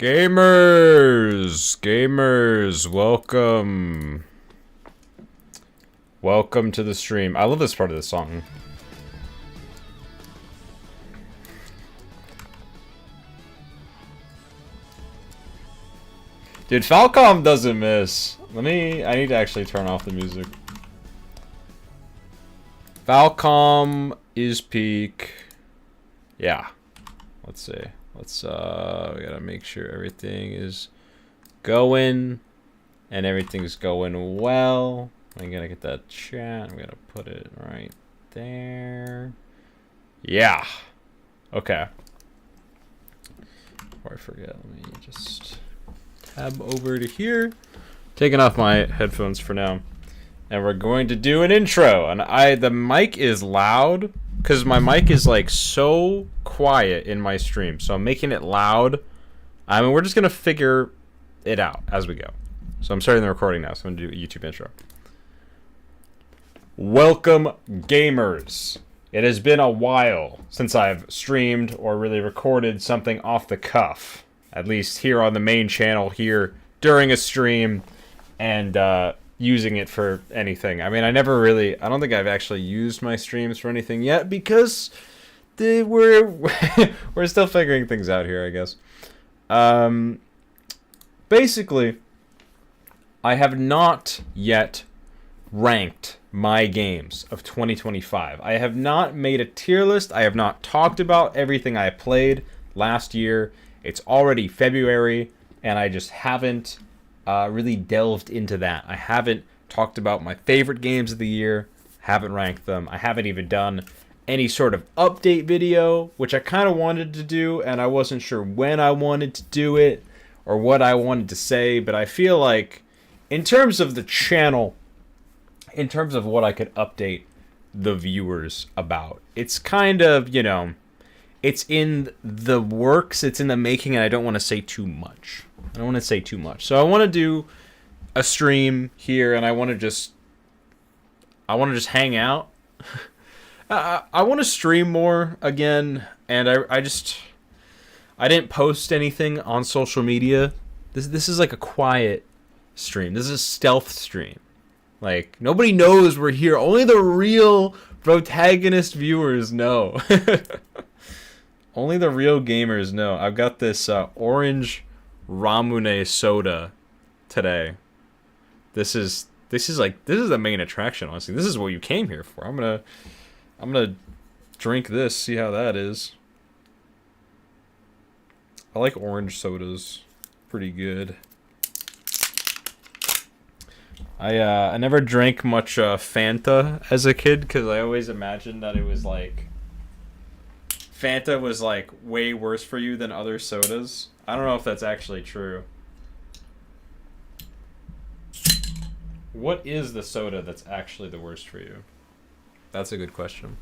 Gamers, welcome to the stream. I love this part of the song. Dude, Falcom doesn't miss. I need to actually turn off the music. Falcom is peak. Yeah. Let's see. We gotta make sure everything is going and everything's going well. I'm gonna get that chat. I'm gonna put it right there. Yeah. Okay. Before I forget, let me just tab over to here. Taking off my headphones for now. And we're going to do an intro. And the mic is loud because my mic is like so quiet in my stream. So I'm making it loud. I mean, we're just going to figure it out as we go. So I'm starting the recording now. So I'm going to do a YouTube intro. Welcome, gamers. It has been a while since I've streamed or really recorded something off the cuff. At least here on the main channel here during a stream and using it for anything. I mean, I don't think I've actually used my streams for anything yet because we're still figuring things out here, I guess. Basically, I have not yet ranked my games of 2025. I have not made a tier list. I have not talked about everything I played last year. It's already February, and I just haven't really delved into that. I haven't talked about my favorite games of the year, haven't ranked them. I haven't even done any sort of update video, which I kind of wanted to do, and I wasn't sure when I wanted to do it or what I wanted to say, but I feel like in terms of the channel, in terms of what I could update the viewers about, it's kind of, you know, it's in the works, it's in the making, and I don't want to say too much. So I want to do a stream here, and I want to just hang out. I want to stream more again, and I didn't post anything on social media. This is like a quiet stream. This is a stealth stream. Like, nobody knows we're here. Only the real protagonist viewers know. Only the real gamers know. I've got this orange Ramune soda today. This is the main attraction, honestly. This is what you came here for. I'm gonna drink this, see how that is. I like orange sodas. Pretty good. I never drank much Fanta as a kid because I always imagined that it was like Fanta was like way worse for you than other sodas. I don't know if that's actually true. What is the soda that's actually the worst for you? That's a good question.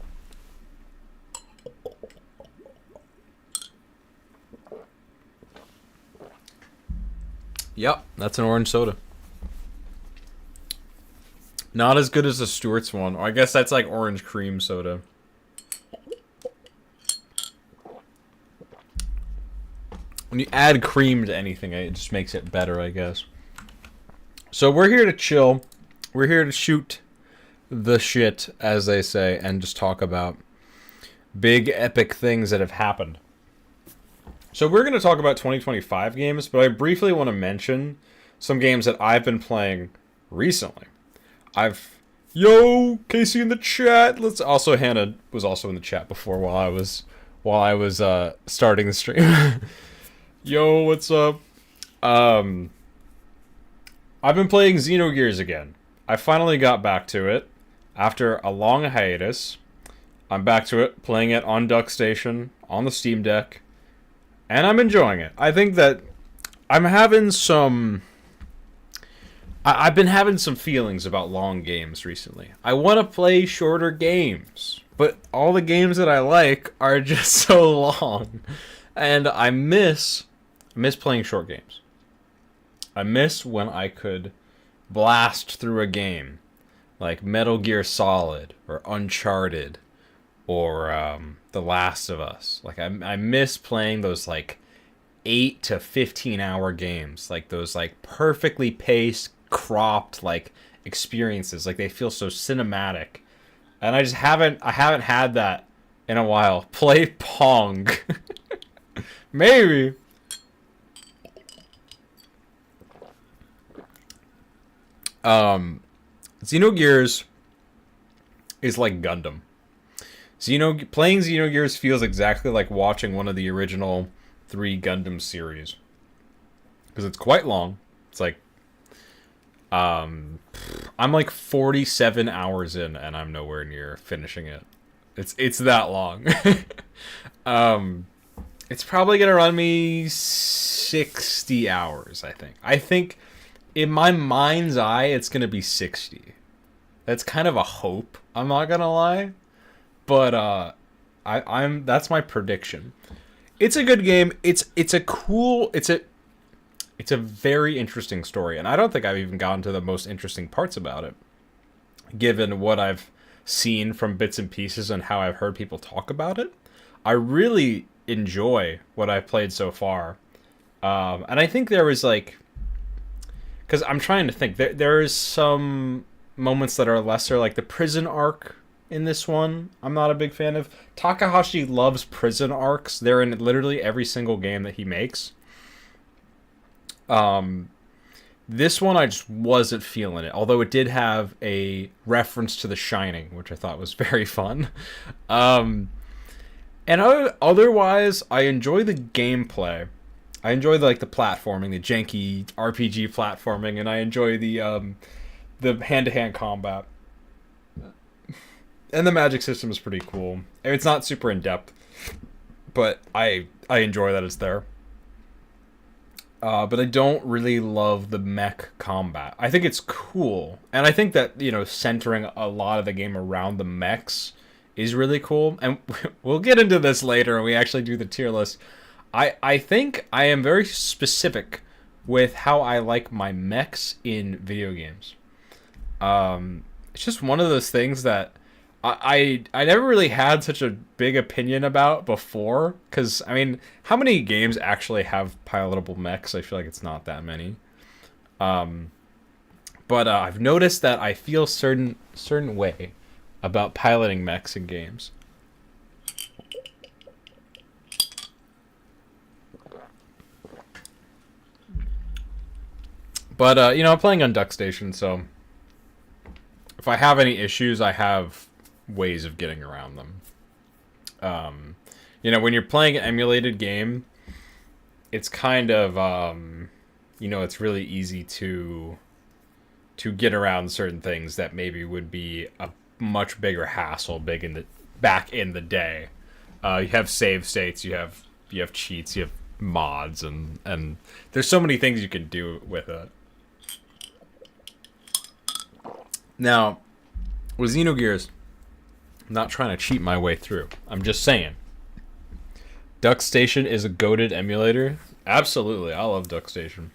Yep, that's an orange soda. Not as good as the Stewart's one. I guess that's like orange cream soda. When you add cream to anything, it just makes it better, I guess. So we're here to chill. We're here to shoot the shit, as they say, and just talk about big, epic things that have happened. So we're going to talk about 2025 games, but I briefly want to mention some games that I've been playing recently. Yo, Casey in the chat. Hannah was also in the chat before while I was starting the stream. Yo, what's up? I've been playing Xenogears again. I finally got back to it after a long hiatus. I'm back to it, playing it on DuckStation, on the Steam Deck, and I'm enjoying it. I think that I've been having some feelings about long games recently. I want to play shorter games, but all the games that I like are just so long. And I miss playing short games. I miss when I could blast through a game like Metal Gear Solid or Uncharted or The Last of Us. Like I miss playing those like 8 to 15 hour games, like those like perfectly paced, cropped like experiences. Like they feel so cinematic. And I haven't had that in a while. Play Pong. Maybe. Xenogears is like Gundam. Playing Xenogears feels exactly like watching one of the original 3 Gundam series. Because it's quite long. It's like I'm like 47 hours in and I'm nowhere near finishing it. It's that long. It's probably gonna run me 60 hours, I think. I think in my mind's eye it's gonna be 60. That's kind of a hope, I'm not gonna lie. But I'm that's my prediction. It's a good game. It's a very interesting story, and I don't think I've even gotten to the most interesting parts about it, given what I've seen from bits and pieces and how I've heard people talk about it. I really enjoy what I've played so far, and I think there was like, because I'm trying to think, there is some moments that are lesser, like the prison arc in this one. I'm not a big fan of. Takahashi loves prison arcs. They're in literally every single game that he makes. This one I just wasn't feeling it, although it did have a reference to The Shining, which I thought was very fun. And otherwise, I enjoy the gameplay. I enjoy the platforming, the janky RPG platforming, and I enjoy the hand-to-hand combat. And the magic system is pretty cool. It's not super in-depth, but I enjoy that it's there. But I don't really love the mech combat. I think it's cool. And I think that, centering a lot of the game around the mechs is really cool. And we'll get into this later when we actually do the tier list. I think I am very specific with how I like my mechs in video games. It's just one of those things that I never really had such a big opinion about before, because I mean, how many games actually have pilotable mechs? I feel like it's not that many. But I've noticed that I feel certain way about piloting mechs in games. But I'm playing on DuckStation, so if I have any issues, I have ways of getting around them. When you're playing an emulated game, it's kind of it's really easy to get around certain things that maybe would be a much bigger hassle back in the day. You have save states, you have cheats, you have mods, and there's so many things you can do with it. Now, with Xenogears, I'm not trying to cheat my way through. I'm just saying. DuckStation is a goated emulator. Absolutely, I love DuckStation.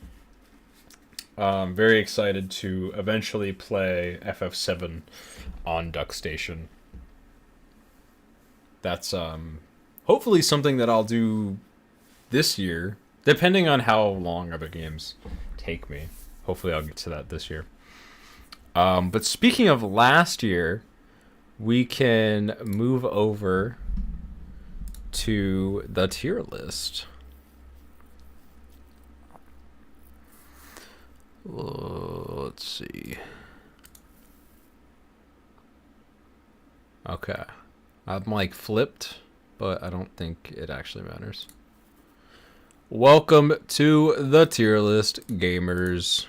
I'm very excited to eventually play FF7 on DuckStation. That's hopefully something that I'll do this year, depending on how long other games take me. Hopefully I'll get to that this year. But speaking of last year, we can move over to the tier list. Let's see. Okay. I'm like flipped, but I don't think it actually matters. Welcome to the tier list, gamers.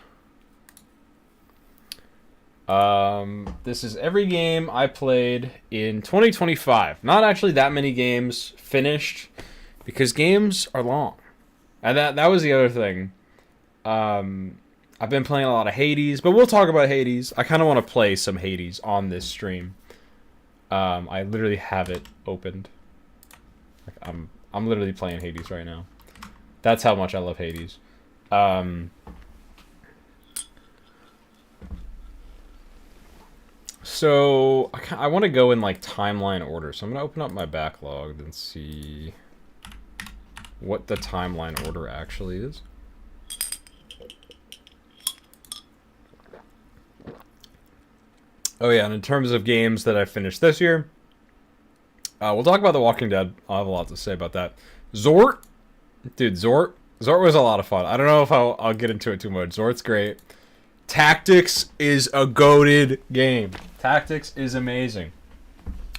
This is every game I played in 2025. Not actually that many games finished, because games are long. And that was the other thing. I've been playing a lot of Hades, but we'll talk about Hades. I kind of want to play some Hades on this stream. I literally have it opened. Like, I'm literally playing Hades right now. That's how much I love Hades. So I want to go in like timeline order. So I'm gonna open up my backlog and see. what the timeline order actually is. Oh yeah, and in terms of games that I finished this year, we'll talk about The Walking Dead. I'll have a lot to say about that. Zort, dude, Zort was a lot of fun. I don't know if I'll get into it too much. Zort's great. Tactics is a goated game. Tactics is amazing.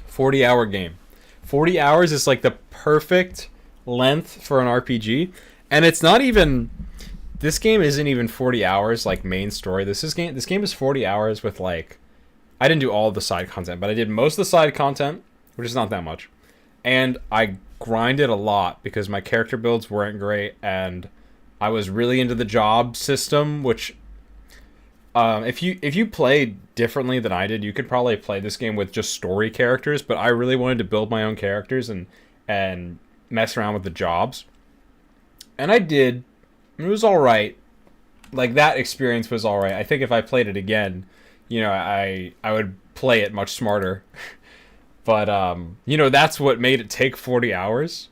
40-hour game. 40 hours is like the perfect length for an RPG, and it's not even. This game isn't even 40 hours like main story. This game is 40 hours with like. I didn't do all of the side content, but I did most of the side content, which is not that much. And I grinded a lot because my character builds weren't great, and I was really into the job system, which if you played differently than I did, you could probably play this game with just story characters, but I really wanted to build my own characters and mess around with the jobs. And I did. It was all right. Like, that experience was all right. I think if I played it again, I would play it much smarter. But that's what made it take 40 hours,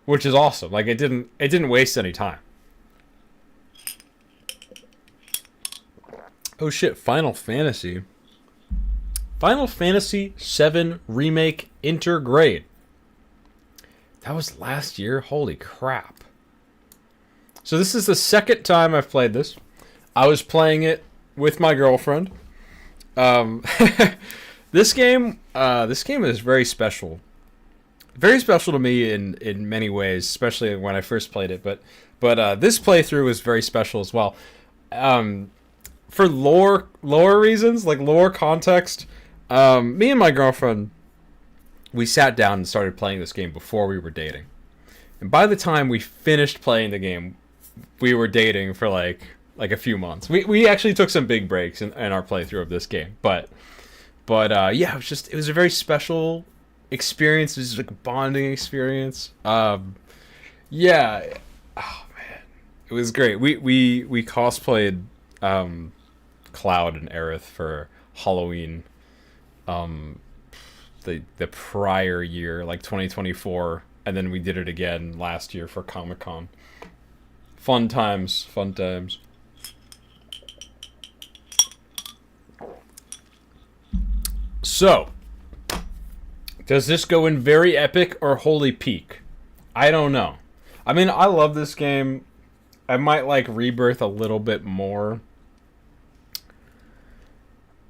which is awesome. Like, it didn't waste any time. Oh shit, Final Fantasy 7 Remake Intergrade. That was last year? Holy crap. So this is the second time I've played this. I was playing it with my girlfriend. This game is very special. Very special to me in many ways, especially when I first played it. But this playthrough was very special as well. For lore reasons, like lore context, me and my girlfriend, we sat down and started playing this game before we were dating. And by the time we finished playing the game, we were dating for like a few months. We actually took some big breaks in our playthrough of this game, but yeah, it was a very special experience. It was like a bonding experience. Yeah, oh man, it was great. We cosplayed Cloud and Aerith for Halloween, the prior year, like 2024, and then we did it again last year for Comic-Con. Fun times. So, does this go in very epic or holy peak? I don't know. I mean, I love this game. I might like Rebirth a little bit more.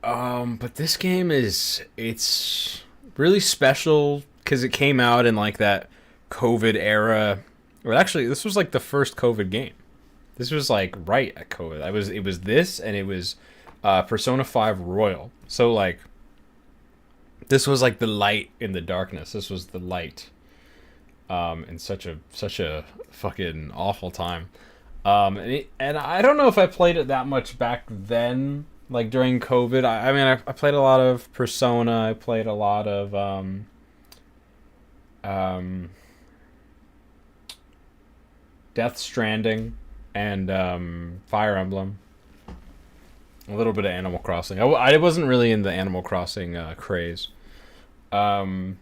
But this game it's really special because it came out in like that COVID era. Well, actually, this was like the first COVID game. This was like right at COVID. It was this, and it was Persona 5 Royal. So like, this was like the light in the darkness. This was the light in such a fucking awful time. And I don't know if I played it that much back then, like during COVID. I mean, I played a lot of Persona. I played a lot of Death Stranding and Fire Emblem. A little bit of Animal Crossing. I wasn't really in the Animal Crossing craze. But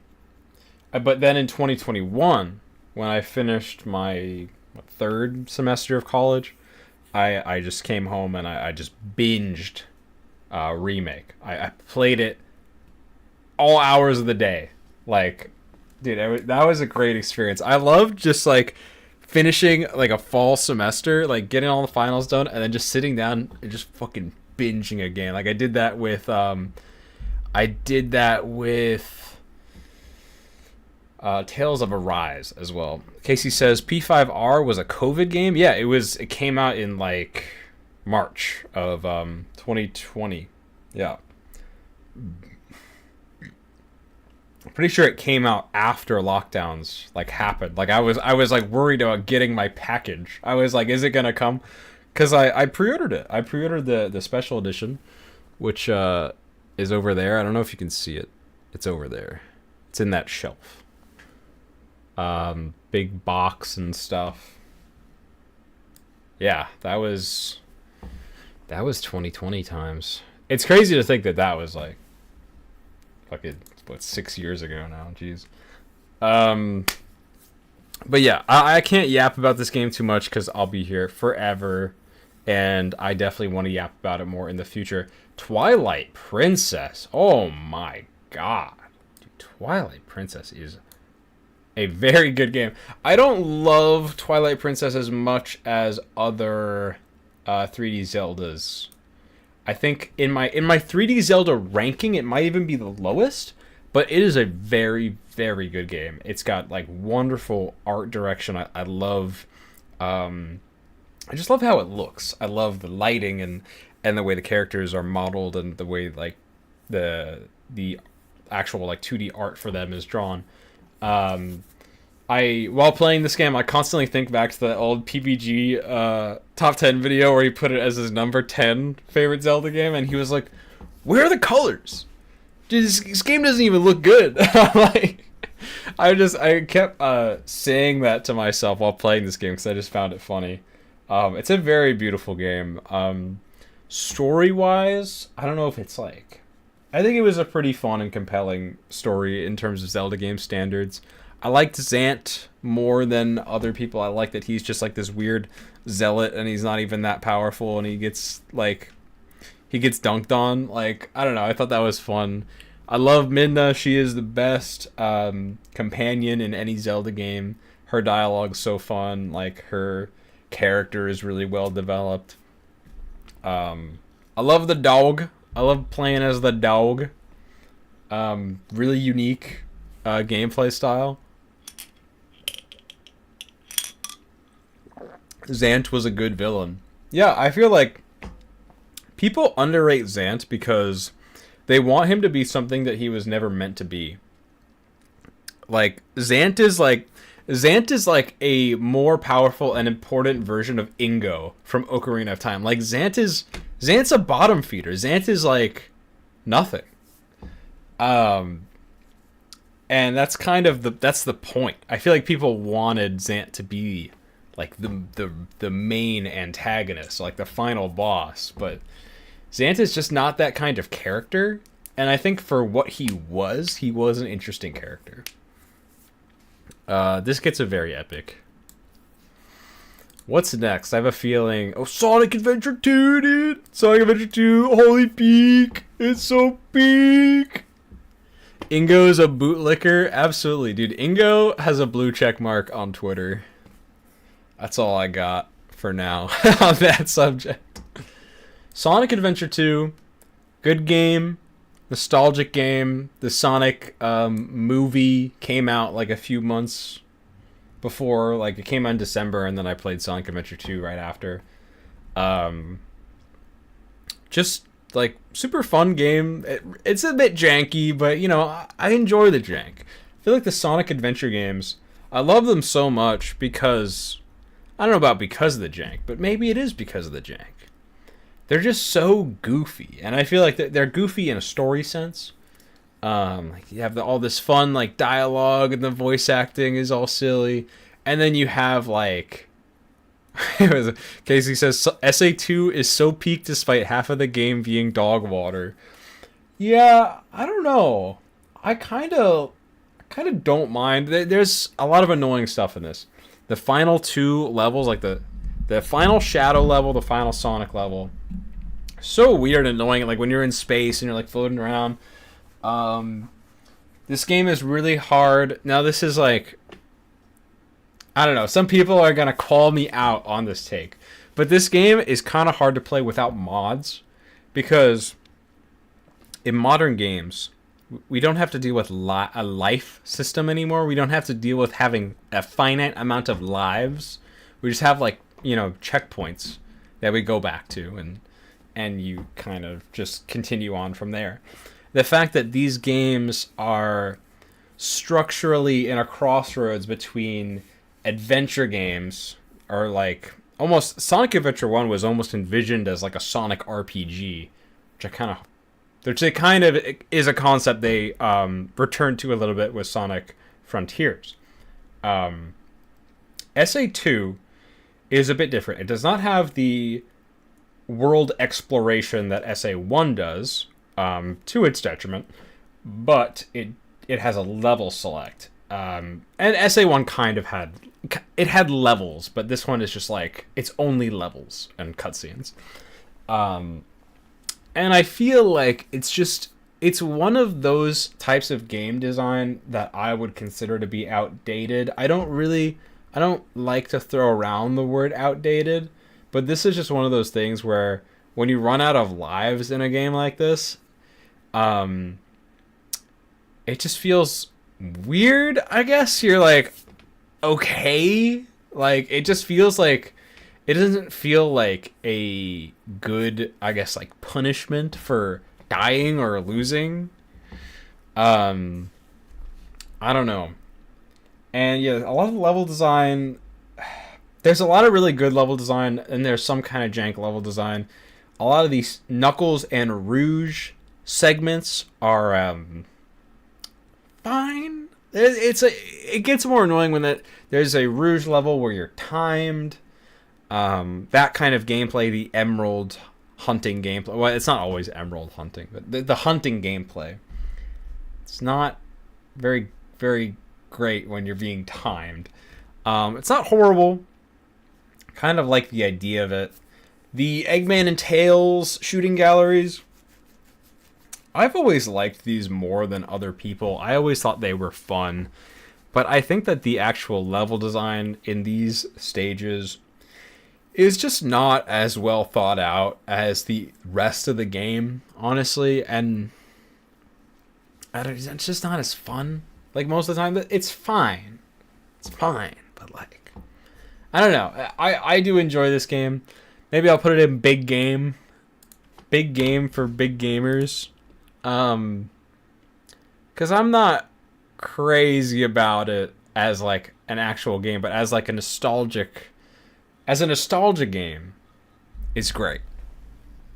then in 2021, when I finished my third semester of college, I just came home and I just binged Remake. I played it all hours of the day. Like, dude, that was a great experience. I loved just like finishing like a fall semester, like getting all the finals done, and then just sitting down and just fucking binging a game. Like I did that with Tales of Arise as well. Casey says P5R was a COVID game. Yeah, it came out in like March of 2020. Yeah. I'm pretty sure it came out after lockdowns like happened. Like I was like worried about getting my package. I was like, is it gonna come? Because I pre-ordered it. I pre-ordered the special edition, which is over there. I don't know if you can see it. It's over there. It's in that shelf. Big box and stuff. Yeah, that was 2020 times. It's crazy to think that was like fucking 6 years ago now. Jeez. But yeah, I can't yap about this game too much because I'll be here forever, and I definitely want to yap about it more in the future. Twilight Princess. Oh my god. Dude, Twilight Princess is a very good game. I don't love Twilight Princess as much as other 3D Zeldas. I think in my 3D Zelda ranking, it might even be the lowest, but it is a very very good game. It's got like wonderful art direction. I love, I just love how it looks. I love the lighting and the way the characters are modeled and the way like the actual like 2D art for them is drawn. Um, I while playing this game, I constantly think back to the old PBG top 10 video where he put it as his number 10 favorite Zelda game, and he was like, "Where are the colors? Dude, this game doesn't even look good." Like, I kept saying that to myself while playing this game because I just found it funny. It's a very beautiful game. Story wise, I don't know if it's like. I think it was a pretty fun and compelling story in terms of Zelda game standards. I liked Zant more than other people. I like that he's just like this weird zealot and he's not even that powerful, and he gets dunked on. Like, I don't know. I thought that was fun. I love Midna. She is the best companion in any Zelda game. Her dialogue's so fun. Like, her character is really well developed. I love the dog. I love playing as the dog. Really unique gameplay style. Zant was a good villain. Yeah, I feel like people underrate Zant because they want him to be something that he was never meant to be. Like Zant is like a more powerful and important version of Ingo from Ocarina of Time. Like Zant's a bottom feeder. Zant is like nothing. And that's kind of that's the point. I feel like people wanted Zant to be like the main antagonist, like the final boss, but Zant is just not that kind of character, and I think for what he was an interesting character. This gets a very epic. What's next? I have a feeling. Oh, Sonic Adventure 2, dude! Sonic Adventure 2, holy peak! It's so peak! Ingo's a bootlicker? Absolutely, dude. Ingo has a blue check mark on Twitter. That's all I got for now on that subject. Sonic Adventure 2, good game, nostalgic game. The Sonic movie came out like a few months before. Like, it came out in December, and then I played Sonic Adventure 2 right after. Just like super fun game. It's a bit janky, but you know, I enjoy the jank. I feel like the Sonic Adventure games, I love them so much because I don't know about because of the jank, but maybe it is because of the jank. They're just so goofy, and I feel like they're goofy in a story sense. Like you have all this fun like dialogue, and the voice acting is all silly, and then you have like Casey says SA2 is so peak despite half of the game being dog water. Yeah, I don't know. I kind of don't mind. There's a lot of annoying stuff in this. The final two levels, like the final Shadow level, the final Sonic level, so weird and annoying. Like when you're in space and you're like floating around. This game is really hard. Now this is like, I don't know. Some people are gonna call me out on this take, but this game is kind of hard to play without mods, because in modern games, we don't have to deal with a life system anymore. We don't have to deal with having a finite amount of lives. We just have like, you know, checkpoints that we go back to, and you kind of just continue on from there. The fact that these games are structurally in a crossroads between adventure games, or like almost Sonic Adventure 1 was almost envisioned as like a Sonic RPG, which it kind of is a concept they returned to a little bit with Sonic Frontiers. SA2 is a bit different. It does not have the world exploration that SA1 does, to its detriment, but it has a level select. And SA1 kind of had levels, but this one is just like it's only levels and cutscenes. And I feel like it's one of those types of game design that I would consider to be outdated. I don't like to throw around the word outdated, but this is just one of those things where when you run out of lives in a game like this, it just feels weird, I guess. You're like, okay, like it just feels like it doesn't feel like a good, I guess, like punishment for dying or losing. I don't know. And yeah, a lot of level design, there's a lot of really good level design, and there's some kind of jank level design. A lot of these Knuckles and Rouge segments are fine. It gets more annoying when there's a Rouge level where you're timed. That kind of gameplay, the Emerald hunting gameplay. Well, it's not always Emerald hunting, but the hunting gameplay. It's not very, very great when you're being timed. It's not horrible. Kind of like the idea of it. The Eggman and Tails shooting galleries. I've always liked these more than other people. I always thought they were fun. But I think that the actual level design in these stages is just not as well thought out as the rest of the game, honestly. And it's just not as fun. Like, most of the time, it's fine. It's fine. But, like, I don't know. I do enjoy this game. Maybe I'll put it in big game. Big game for big gamers. Because I'm not crazy about it as, like, an actual game, but as, like, a nostalgia game, it's great.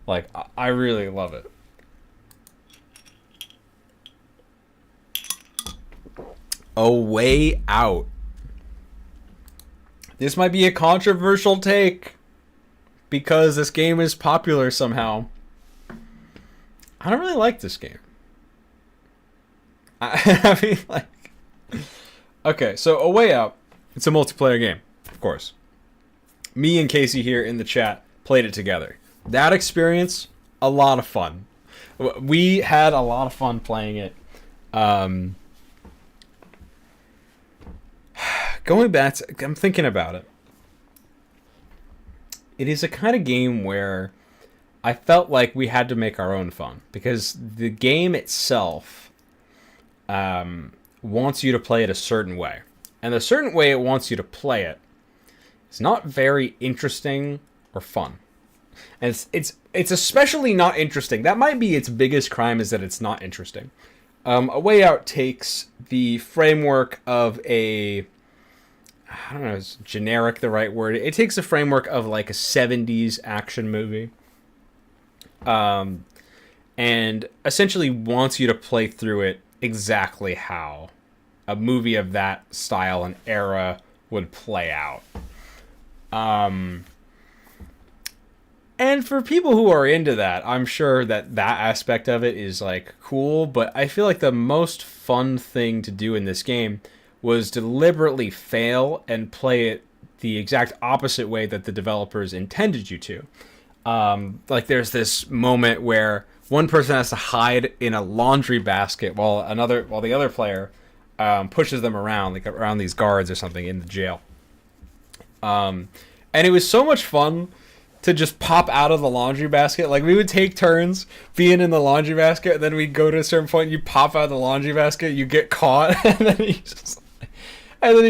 Like, I really love it. A Way Out. This might be a controversial take because this game is popular somehow. I don't really like this game. I mean, like... Okay, so A Way Out. It's a multiplayer game, of course. Me and Casey here in the chat played it together. That experience, a lot of fun. We had a lot of fun playing it. Going back to... I'm thinking about it. It is a kind of game where I felt like we had to make our own fun. Because the game itself wants you to play it a certain way. And the certain way it wants you to play it is not very interesting or fun. And it's especially not interesting. That might be its biggest crime, is that it's not interesting. A Way Out takes the framework of a... I don't know, is generic the right word? It takes the framework of like a 70s action movie. And essentially wants you to play through it exactly how a movie of that style and era would play out. And for people who are into that, I'm sure that aspect of it is like cool, but I feel like the most fun thing to do in this game was deliberately fail and play it the exact opposite way that the developers intended you to. Like there's this moment where one person has to hide in a laundry basket while the other player pushes them around, like around these guards or something in the jail. And it was so much fun to just pop out of the laundry basket. Like, we would take turns being in the laundry basket, and then we'd go to a certain point, you pop out of the laundry basket, you get caught, and then you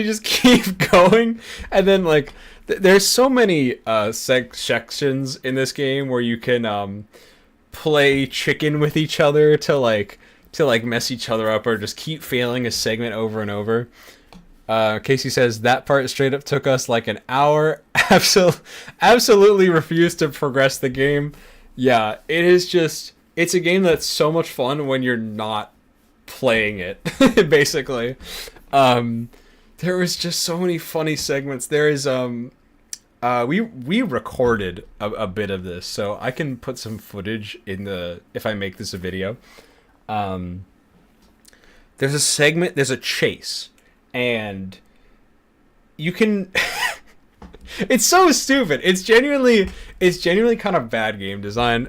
just keep going. And then, like, there's so many sections in this game where you can play chicken with each other to mess each other up, or just keep failing a segment over and over. Casey says that part straight up took us like an hour. Absolutely refused to progress the game. Yeah, it's a game that's so much fun when you're not playing it, basically. There was just so many funny segments. There is, we recorded a bit of this, so I can put some footage if I make this a video. There's a segment, there's a chase. and you can. It's so stupid. It's genuinely kind of bad game design.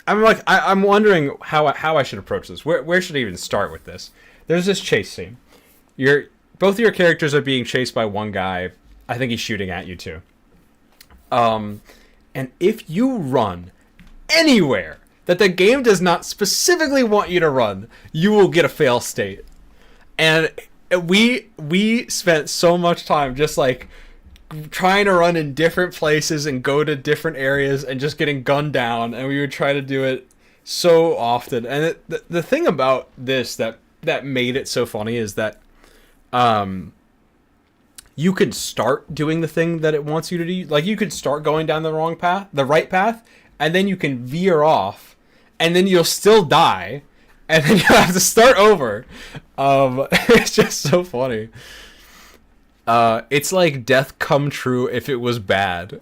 I'm wondering how I should approach this. Where should I even start with this? There's this chase scene. Both of your characters are being chased by one guy. I think he's shooting at you too. And if you run anywhere that the game does not specifically want you to run, you will get a fail state. And we spent so much time just like trying to run in different places and go to different areas and just getting gunned down, and we would try to do it so often. And the thing about this that made it so funny is that you could start doing the thing that it wants you to do. Like, you could start going down the right path, and then you can veer off, and then you'll still die, and then you'll have to start over. It's just so funny. It's like death come true if it was bad.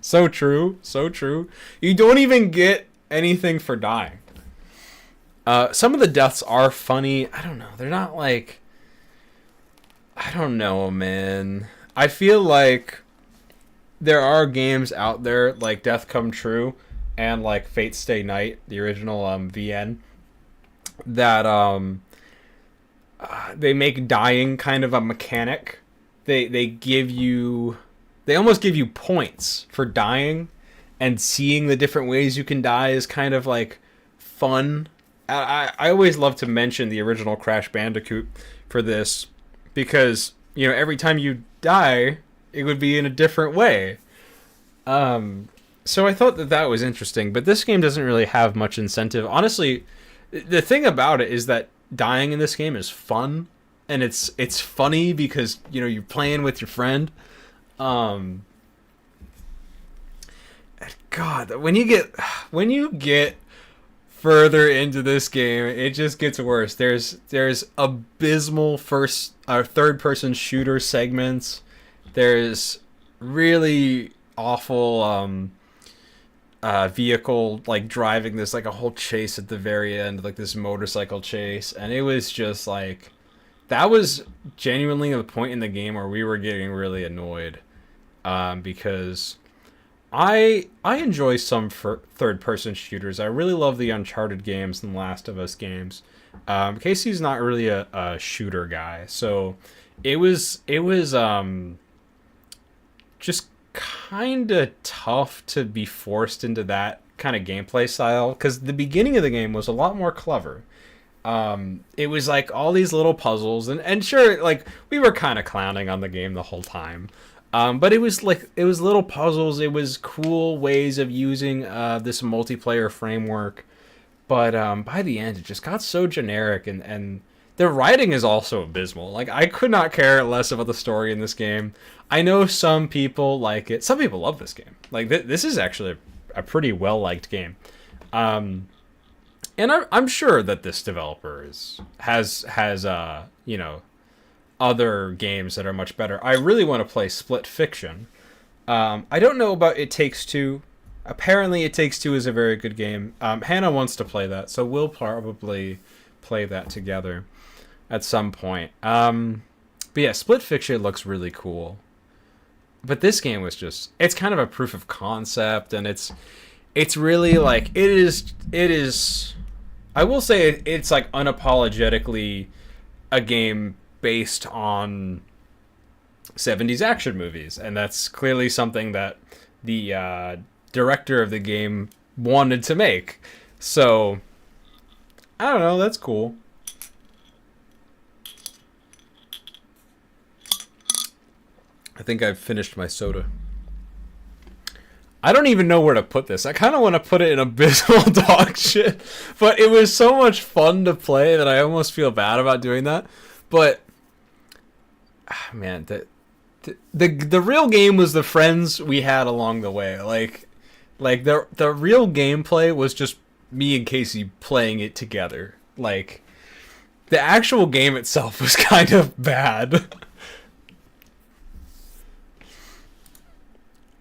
So true, so true. You don't even get anything for dying. Some of the deaths are funny. I don't know. They're not like... I don't know, man. I feel like there are games out there like Death Come True and like Fate Stay Night, the original VN, that they make dying kind of a mechanic. They almost give you points for dying, and seeing the different ways you can die is kind of like fun. I always love to mention the original Crash Bandicoot for this, because, you know, every time you die, it would be in a different way. So I thought that was interesting, but this game doesn't really have much incentive. Honestly, the thing about it is that dying in this game is fun, and it's funny because, you know, you're playing with your friend. God, when you get further into this game, it just gets worse. There's abysmal third person shooter segments. There's really awful vehicle, like, driving this, like, a whole chase at the very end, like this motorcycle chase, and it was just like, that was genuinely the point in the game where we were getting really annoyed, because I enjoy some third-person shooters. I really love the Uncharted games and Last of Us games. Casey's not really a shooter guy, so it was just kind of tough to be forced into that kind of gameplay style, because the beginning of the game was a lot more clever. It was like all these little puzzles, and sure, like, we were kind of clowning on the game the whole time. But it was little puzzles. It was cool ways of using this multiplayer framework. But by the end, it just got so generic, and the writing is also abysmal. Like, I could not care less about the story in this game. I know some people like it. Some people love this game. Like, this is actually a pretty well-liked game. And I'm sure that this developer has you know, other games that are much better. I really want to play Split Fiction. I don't know about It Takes Two. Apparently, It Takes Two is a very good game. Hannah wants to play that, so we'll probably play that together at some point. But yeah, Split Fiction looks really cool. But this game was it's kind of a proof of concept, and it's really like, it is, I will say it's like unapologetically a game based on 70s action movies, and that's clearly something that the director of the game wanted to make. So I don't know, that's cool. I think I've finished my soda. I don't even know where to put this. I kind of want to put it in abysmal dog shit, but it was so much fun to play that I almost feel bad about doing that. But man, the real game was the friends we had along the way. Like the real gameplay was just me and Casey playing it together. Like, the actual game itself was kind of bad.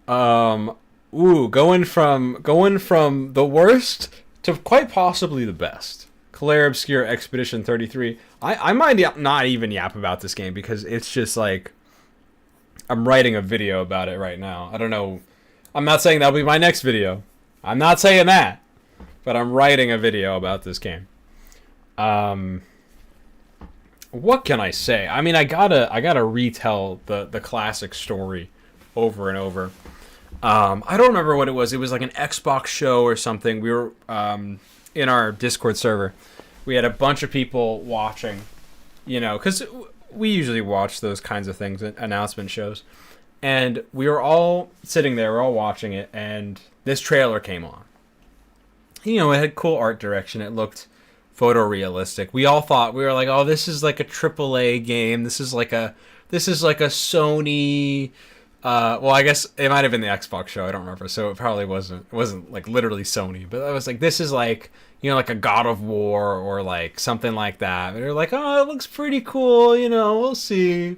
Going from the worst to quite possibly the best. Claire Obscure Expedition 33. I might not even yap about this game because it's just like I'm writing a video about it right now. I don't know. I'm not saying that'll be my next video. I'm not saying that. But I'm writing a video about this game. What can I say? I mean, I gotta retell the classic story over and over. I don't remember what it was. It was like an Xbox show or something. We were in our Discord server. We had a bunch of people watching, because we usually watch those kinds of things, announcement shows. And we were all sitting there, we're all watching it, and this trailer came on. It had cool art direction. It looked photorealistic. We all thought, we were like, oh, this is like a AAA game. This is like a Sony. Well, I guess it might have been the Xbox show. I don't remember. So it probably wasn't. It wasn't like literally Sony. But I was like, this is like, like a God of War or like something like that. And they're like, oh, it looks pretty cool. We'll see.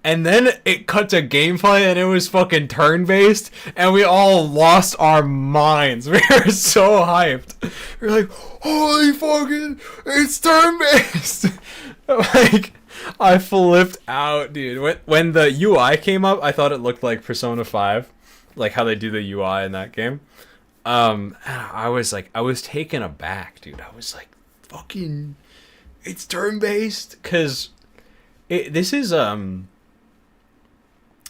And then it cut to gameplay and it was fucking turn-based. And we all lost our minds. We were so hyped. We were like, holy fucking, it's turn-based. Like, I flipped out, dude. When the UI came up, I thought it looked like Persona 5. Like how they do the UI in that game. I was taken aback, dude. I was like, fucking, it's turn-based. Because this is,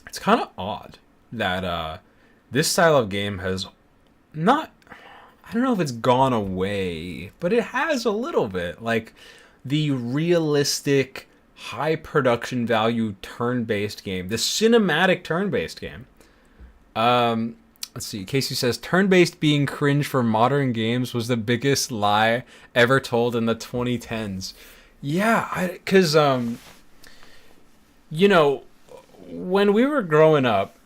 it's kind of odd that this style of game has not, I don't know if it's gone away, but it has a little bit. Like the realistic, high production value turn-based game, the cinematic turn-based game. Let's see. Casey says, turn-based being cringe for modern games was the biggest lie ever told in the 2010s. Yeah, because, when we were growing up,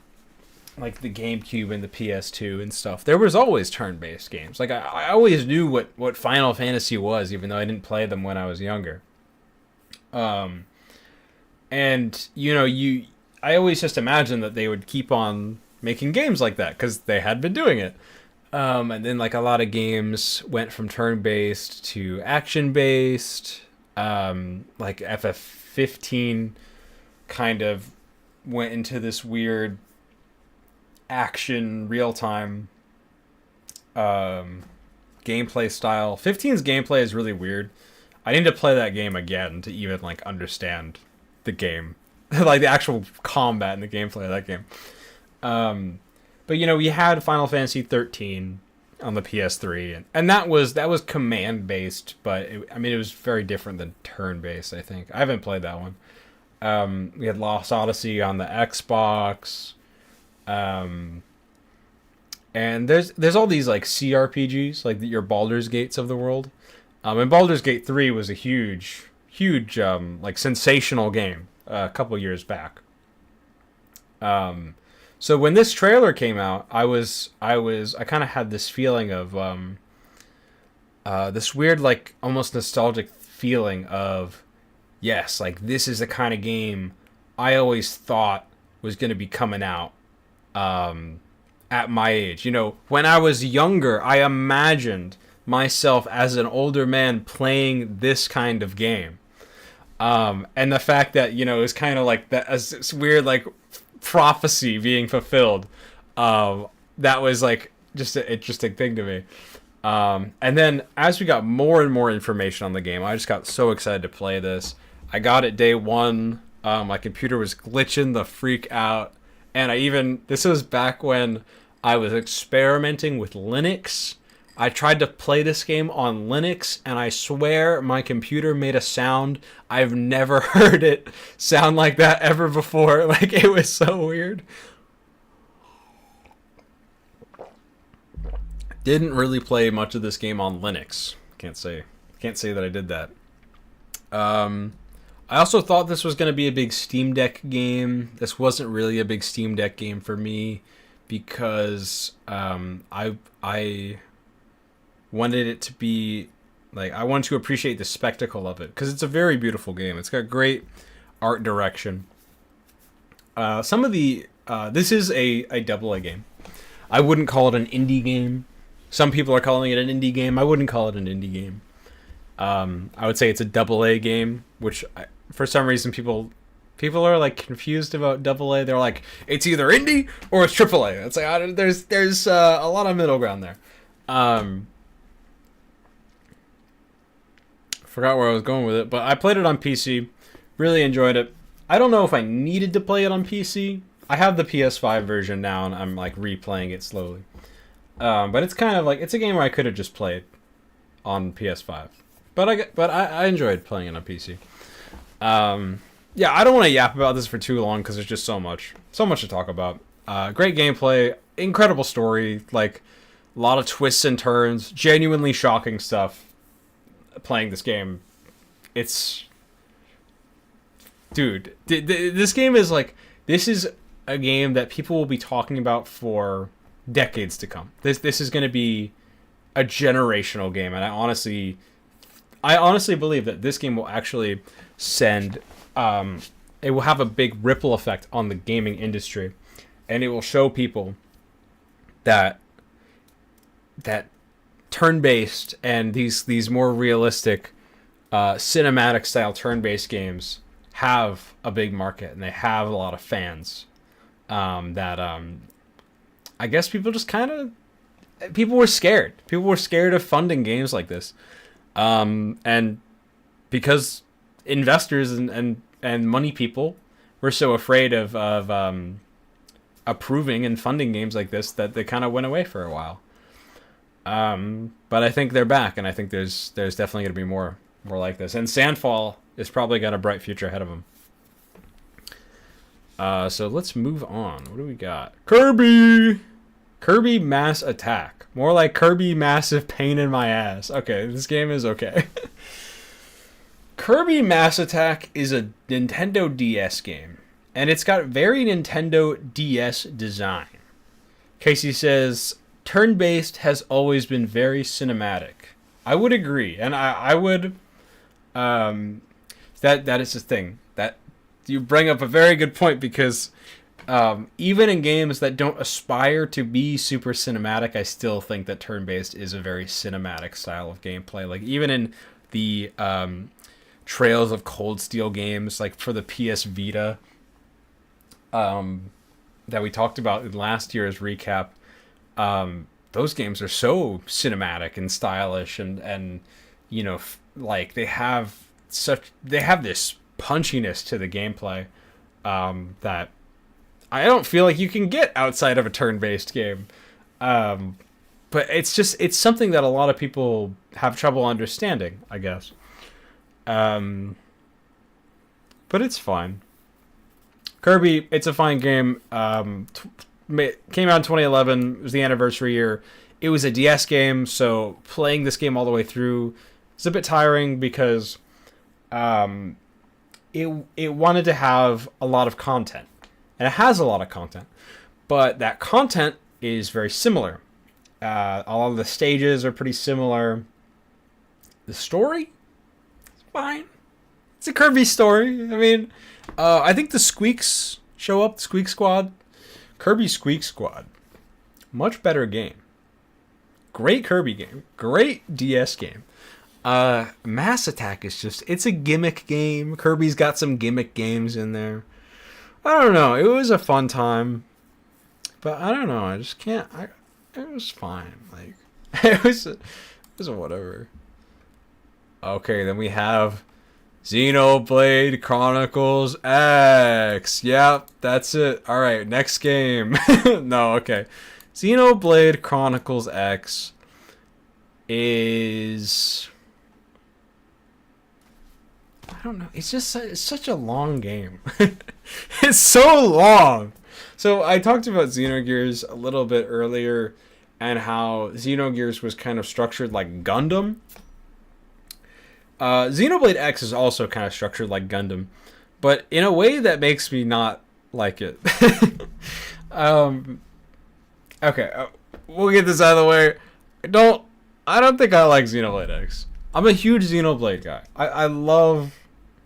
like the GameCube and the PS2 and stuff, there was always turn-based games. Like I always knew what Final Fantasy was, even though I didn't play them when I was younger. And I always just imagined that they would keep on making games like that because they had been doing it. And then like a lot of games went from turn-based to action-based. Like FF15 kind of went into this weird action real-time gameplay style. 15's gameplay is really weird. I need to play that game again to even like understand the game. Like the actual combat and the gameplay of that game. But we had Final Fantasy 13 on the PS3 and that was command based, but it was very different than turn based, I think. I haven't played that one. We had Lost Odyssey on the Xbox. And there's all these like CRPGs, like your Baldur's Gates of the world. And Baldur's Gate 3 was a huge like sensational game a couple years back. So when this trailer came out, I kind of had this feeling of this weird like almost nostalgic feeling of, yes, like this is the kind of game I always thought was going to be coming out at my age. When I was younger, I imagined myself as an older man playing this kind of game. And the fact that, it's kind of like that, as this weird like prophecy being fulfilled, that was like just an interesting thing to me. And then as we got more and more information on the game, I just got so excited to play this. I got it day one. My computer was glitching the freak out. And this was back when I was experimenting with Linux. I tried to play this game on Linux, and I swear my computer made a sound. I've never heard it sound like that ever before. Like, it was so weird. Didn't really play much of this game on Linux. Can't say that I did that. I also thought this was going to be a big Steam Deck game. This wasn't really a big Steam Deck game for me because I wanted it to be like, I wanted to appreciate the spectacle of it because it's a very beautiful game. It's got great art direction. This is a AA game. I wouldn't call it an indie game. Some people are calling it an indie game. I wouldn't call it an indie game. I would say it's a double A game, which for some reason people are like confused about double A. They're like, it's either indie or it's triple A. It's like there's a lot of middle ground there. Forgot where I was going with it, but I played it on PC. Really enjoyed it. I don't know if I needed to play it on PC. I have the PS5 version now, and I'm like replaying it slowly. But it's kind of like it's a game where I could have just played on PS5. But I enjoyed playing it on PC. Yeah, I don't want to yap about this for too long because there's just so much to talk about. Great gameplay, incredible story, like a lot of twists and turns, genuinely shocking stuff. Playing this game, it's dude. This game is like this is a game that people will be talking about for decades to come. This is going to be a generational game, and I honestly believe that this game will actually send. It will have a big ripple effect on the gaming industry, and it will show people that turn-based and these more realistic cinematic style turn-based games have a big market, and they have a lot of fans. I guess people just kind of people were scared. People were scared of funding games like this, and because investors and money people were so afraid of approving and funding games like this that they kind of went away for a while. But I think they're back, and I think there's definitely going to be more like this. And Sandfall is probably got a bright future ahead of them. So let's move on. What do we got? Kirby Mass Attack. More like Kirby Massive Pain in My Ass. Okay, this game is okay. Kirby Mass Attack is a Nintendo DS game, and it's got very Nintendo DS design. Casey says, turn-based has always been very cinematic. I would agree, and I would... that is the thing. That you bring up a very good point, because even in games that don't aspire to be super cinematic, I still think that turn-based is a very cinematic style of gameplay. Like, even in the Trails of Cold Steel games, like for the PS Vita, that we talked about in last year's recap, those games are so cinematic and stylish, and you know, like they have this punchiness to the gameplay that I don't feel like you can get outside of a turn-based game. But it's something that a lot of people have trouble understanding, I guess. But it's fine. Kirby, it's a fine game. Came out in 2011. It was the anniversary year. It was a DS game, so playing this game all the way through is a bit tiring because it wanted to have a lot of content. And it has a lot of content. But that content is very similar. All of the stages are pretty similar. The story? It's fine. It's a Kirby story. I mean, I think the Squeaks show up, the Squeak Squad. Kirby Squeak Squad. Much better game. Great Kirby game. Great DS game. Mass Attack is just, it's a gimmick game. Kirby's got some gimmick games in there. I don't know. It was a fun time. But I don't know. I just can't. It was fine. Like, it was whatever. Okay, then we have Xenoblade Chronicles X. Yep, that's it. Alright, next game. No, okay. Xenoblade Chronicles X is... I don't know. It's just it's such a long game. It's so long. So I talked about Xenogears a little bit earlier and how Xenogears was kind of structured like Gundam. Xenoblade X is also kind of structured like Gundam, but in a way that makes me not like it. Okay, we'll get this out of the way. I don't think I like Xenoblade X. I'm a huge Xenoblade guy. I love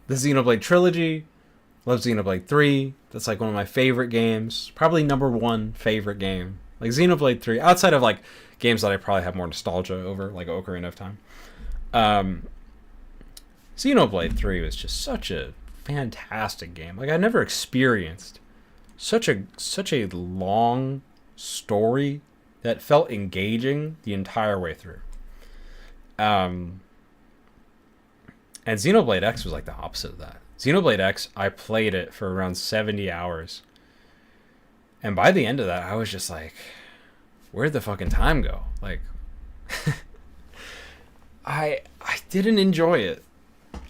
the Xenoblade trilogy. Love Xenoblade 3. That's like one of my favorite games. Probably number one favorite game. Like Xenoblade 3. Outside of like games that I probably have more nostalgia over, like Ocarina of Time. Xenoblade 3 was just such a fantastic game. Like, I never experienced such a long story that felt engaging the entire way through. And Xenoblade X was like the opposite of that. Xenoblade X, I played it for around 70 hours. And by the end of that, I was just like, where'd the fucking time go? Like, I didn't enjoy it.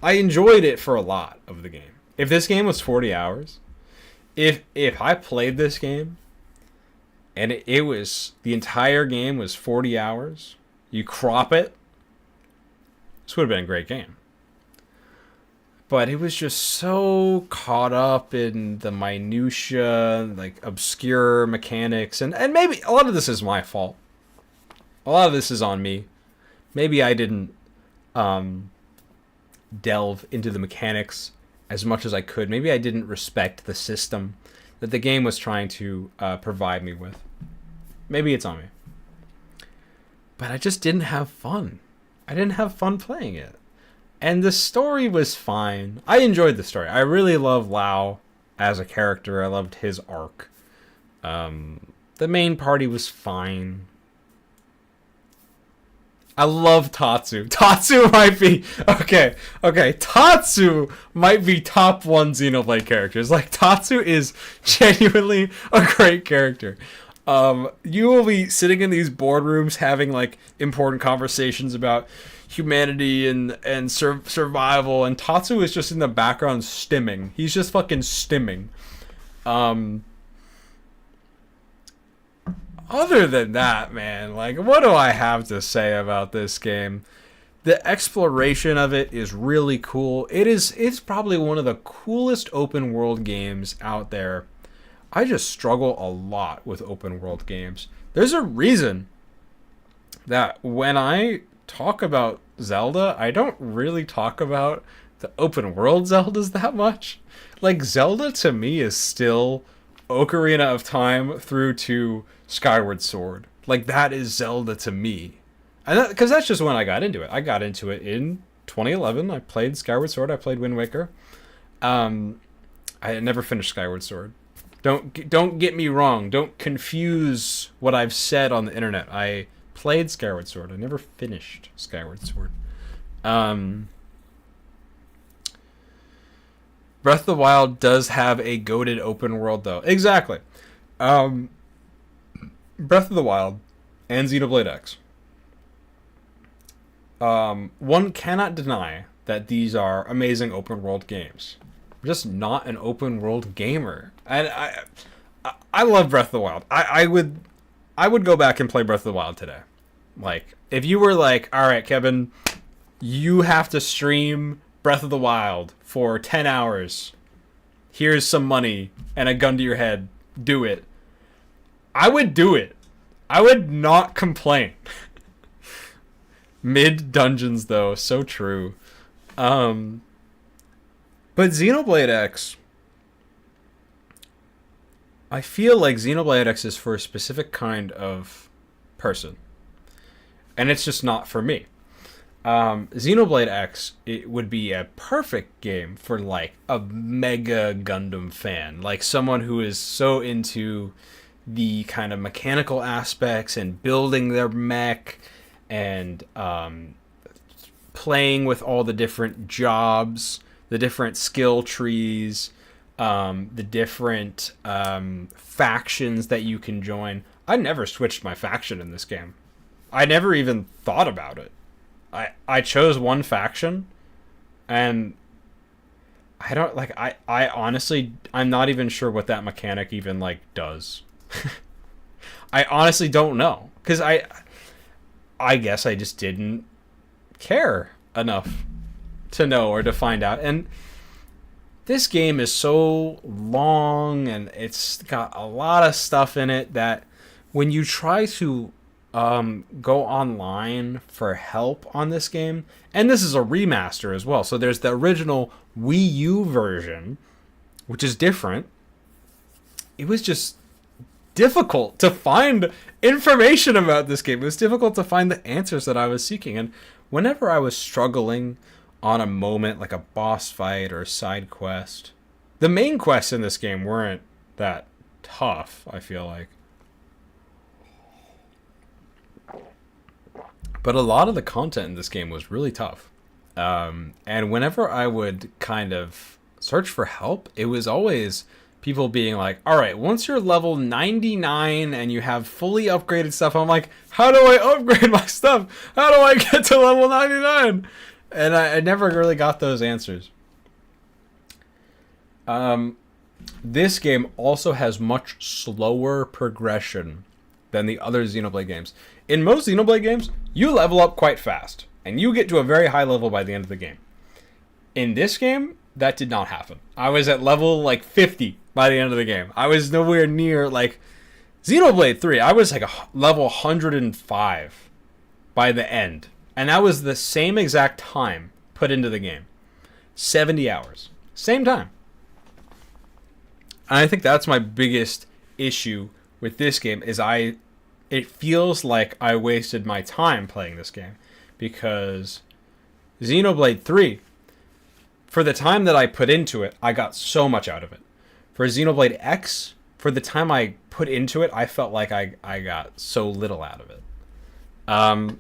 I enjoyed it for a lot of the game. If this game was 40 hours, if I played this game and it was, the entire game was 40 hours, you crop it, this would have been a great game. But it was just so caught up in the minutia, like obscure mechanics, and maybe a lot of this is my fault. A lot of this is on me. Maybe I didn't delve into the mechanics as much as I could. Maybe I didn't respect the system that the game was trying to provide me with. Maybe it's on me. But I just didn't have fun. I didn't have fun playing it. And the story was fine. I enjoyed the story. I really love Lau as a character. I loved his arc. The main party was fine. I love Tatsu. Tatsu might be... Okay. Tatsu might be top 1 Xenoblade characters. Like, Tatsu is genuinely a great character. You will be sitting in these boardrooms having, like, important conversations about humanity and survival, and Tatsu is just in the background stimming. He's just fucking stimming. Other than that, man, like, what do I have to say about this game? The exploration of it is really cool. It's probably one of the coolest open world games out there. I just struggle a lot with open world games. There's a reason that when I talk about Zelda, I don't really talk about the open world Zeldas that much. Like, Zelda to me is still Ocarina of Time through to Skyward Sword. Like, that is Zelda to me. And because that's just when I got into it. I got into it in 2011. I played Skyward Sword. I played Wind Waker. I never finished Skyward Sword. Don't get me wrong. Don't confuse what I've said on the internet. I played Skyward Sword. I never finished Skyward Sword. Breath of the Wild does have a goated open world, though. Exactly. Breath of the Wild and Xenoblade X. One cannot deny that these are amazing open world games. I'm just not an open world gamer. And I love Breath of the Wild. I would go back and play Breath of the Wild today. Like, if you were like, all right, Kevin, you have to stream Breath of the Wild for 10 hours. Here's some money and a gun to your head. Do it. I would do it. I would not complain. Mid dungeons, though. So true. But Xenoblade X, I feel like Xenoblade X is for a specific kind of person. And it's just not for me. Xenoblade X, it would be a perfect game for, like, a mega Gundam fan. Like, someone who is so into the kind of mechanical aspects and building their mech and playing with all the different jobs, the different skill trees, the different factions that you can join. I never switched my faction in this game. I never even thought about it. I chose one faction, and I don't, like, I honestly, I'm not even sure what that mechanic even, like, does. I honestly don't know, because I guess I just didn't care enough to know or to find out. And this game is so long, and it's got a lot of stuff in it that when you try to go online for help on this game, and this is a remaster as well, so there's the original Wii U version, which is different. It was just difficult to find information about this game. It was difficult to find the answers that I was seeking, and whenever I was struggling on a moment, like a boss fight or a side quest. The main quests in this game weren't that tough, I feel like. But a lot of the content in this game was really tough. And whenever I would kind of search for help, it was always people being like, all right, once you're level 99 and you have fully upgraded stuff, I'm like, how do I upgrade my stuff? How do I get to level 99? And I never really got those answers. This game also has much slower progression than the other Xenoblade games. In most Xenoblade games, you level up quite fast, and you get to a very high level by the end of the game. In this game, that did not happen. I was at level like 50 by the end of the game. I was nowhere near like Xenoblade 3. I was like a level 105 by the end. And that was the same exact time put into the game. 70 hours. Same time. And I think that's my biggest issue with this game is it feels like I wasted my time playing this game. Because Xenoblade 3, for the time that I put into it, I got so much out of it. For Xenoblade X, for the time I put into it, I felt like I got so little out of it. And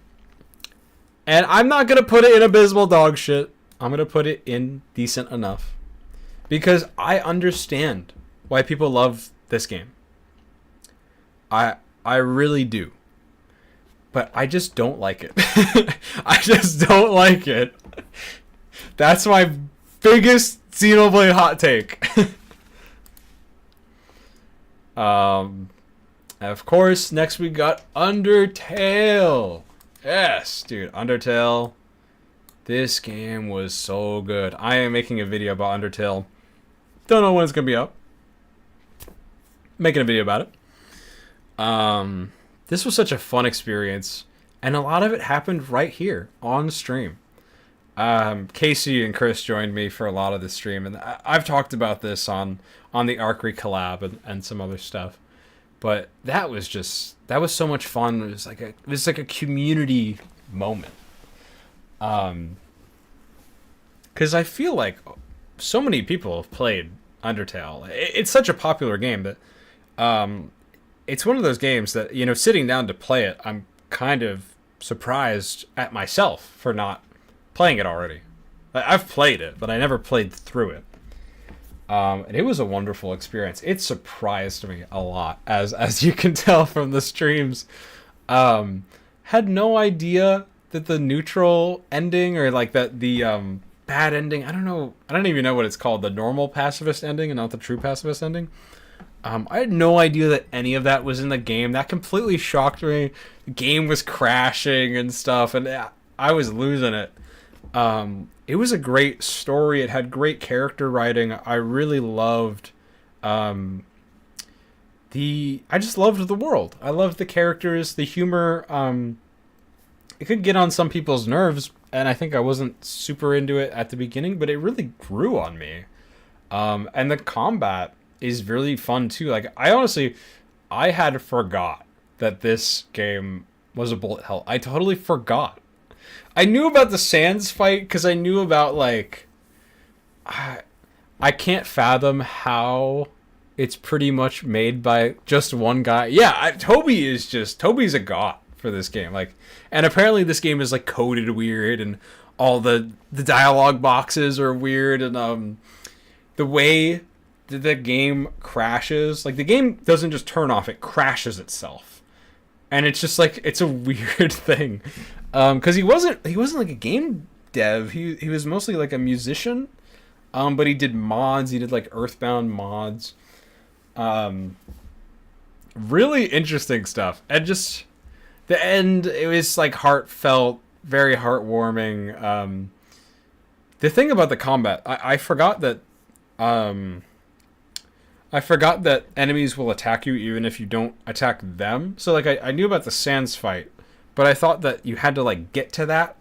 I'm not going to put it in abysmal dog shit. I'm going to put it in decent enough. Because I understand why people love this game. I really do. But I just don't like it. I just don't like it. That's my biggest Xenoblade hot take. Of course, next we got Undertale. Yes, dude, Undertale. This game was so good. I am making a video about Undertale. Don't know when it's gonna be up. Making a video about it. This was such a fun experience, and a lot of it happened right here on stream. Casey and Chris joined me for a lot of the stream, and I've talked about this on the Archery collab and some other stuff. But that was so much fun. It was like a community moment. Because I feel like so many people have played Undertale. It's such a popular game that it's one of those games that, you know, sitting down to play it, I'm kind of surprised at myself for not playing it already. I've played it, but I never played through it. And it was a wonderful experience. It surprised me a lot, as you can tell from the streams. Had no idea that the neutral ending, or like that the bad ending, I don't even know what it's called, the normal pacifist ending and not the true pacifist ending. I had no idea that any of that was in the game. That completely shocked me. The game was crashing and stuff, and I was losing it. It was a great story. It had great character writing. I really loved I just loved the world. I loved the characters, the humor. It could get on some people's nerves, and I think I wasn't super into it at the beginning, but it really grew on me. And the combat is really fun too. Like, I had forgot that this game was a bullet hell. I totally forgot. I knew about the Sans fight because I knew about, like, I can't fathom how it's pretty much made by just one guy. Yeah, Toby's a god for this game. Like, and apparently this game is like coded weird, and all the dialogue boxes are weird, and the way the game crashes, like, the game doesn't just turn off, it crashes itself, and it's just like, it's a weird thing, because he wasn't like a game dev, he was mostly like a musician, but he did mods, he did like Earthbound mods, really interesting stuff, and just the end, it was like heartfelt, very heartwarming. The thing about the combat, I forgot that enemies will attack you even if you don't attack them. So, like, I knew about the Sans fight, but I thought that you had to, like, get to that.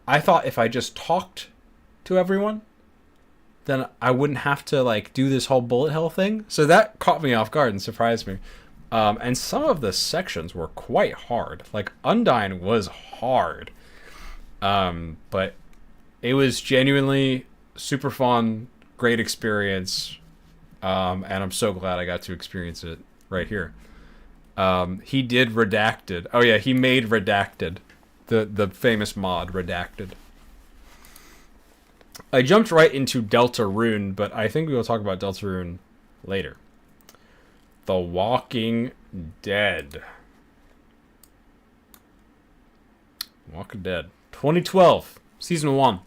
I thought if I just talked to everyone, then I wouldn't have to, like, do this whole bullet hell thing. So that caught me off guard and surprised me. And some of the sections were quite hard. Like, Undyne was hard. But It was genuinely super fun, great experience, and I'm so glad I got to experience it right here. He did Redacted. Oh yeah, he made Redacted, the famous mod Redacted. I jumped right into Deltarune, but I think we will talk about Deltarune later. The Walking Dead. Walking Dead. 2012. Season 1.